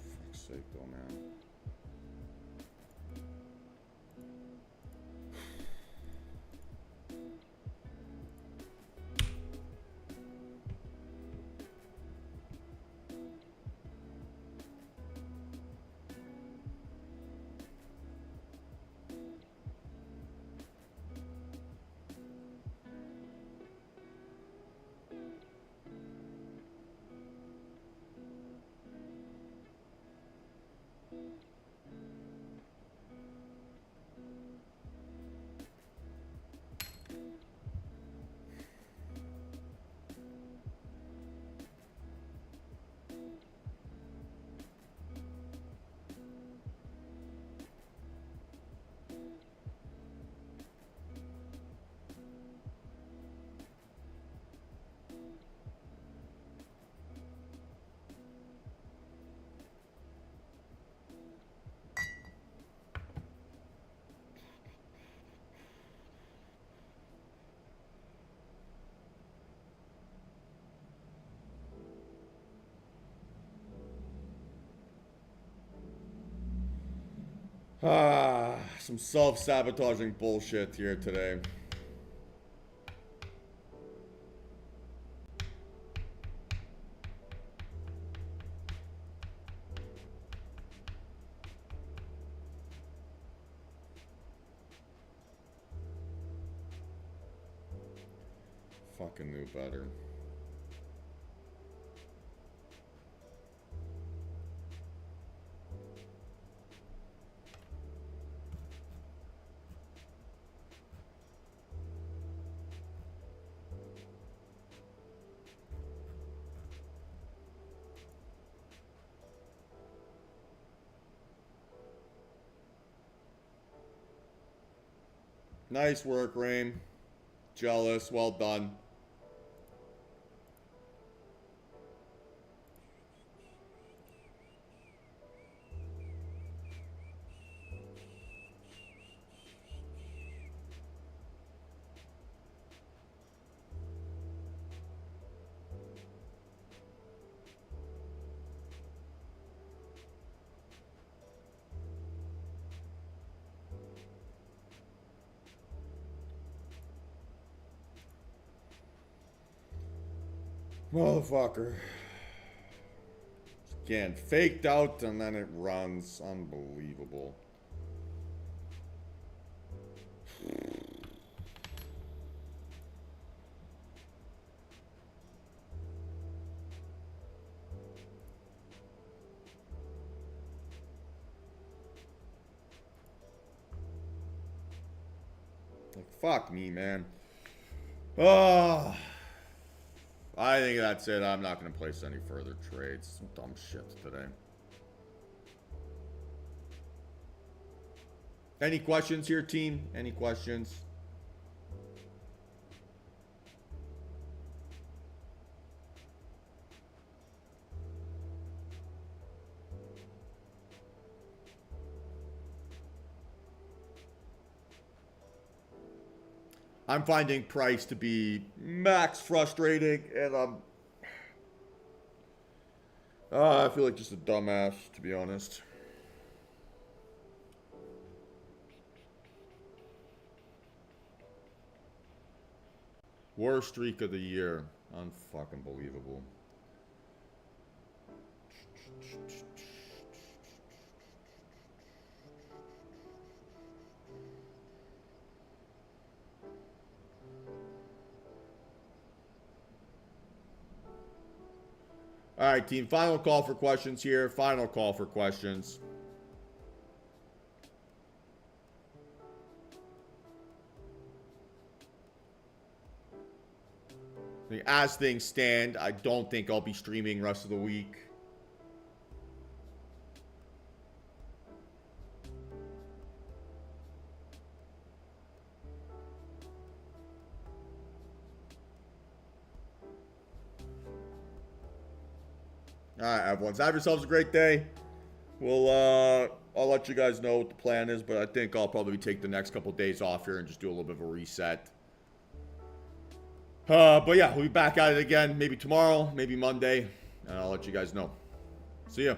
For fuck's sake, though, man. Some self-sabotaging bullshit here today. Fucking knew better. Nice work, Rain. Jealous. Well done. Motherfucker. Again, faked out and then it runs. Unbelievable. Like, fuck me, man. Oh, I think that's it. I'm not going to place any further trades. Some dumb shit today. Any questions here, team? Any questions? I'm finding price to be max frustrating, and I feel like just a dumbass, to be honest. Worst streak of the year. Unfucking believable. All right, team. Final call for questions here. Final call for questions. As things stand, I don't think I'll be streaming rest of the week. All right, everyone. So have yourselves a great day. I'll let you guys know what the plan is, but I think I'll probably take the next couple of days off here and just do a little bit of a reset. But yeah, we'll be back at it again, maybe tomorrow, maybe Monday, and I'll let you guys know. See ya.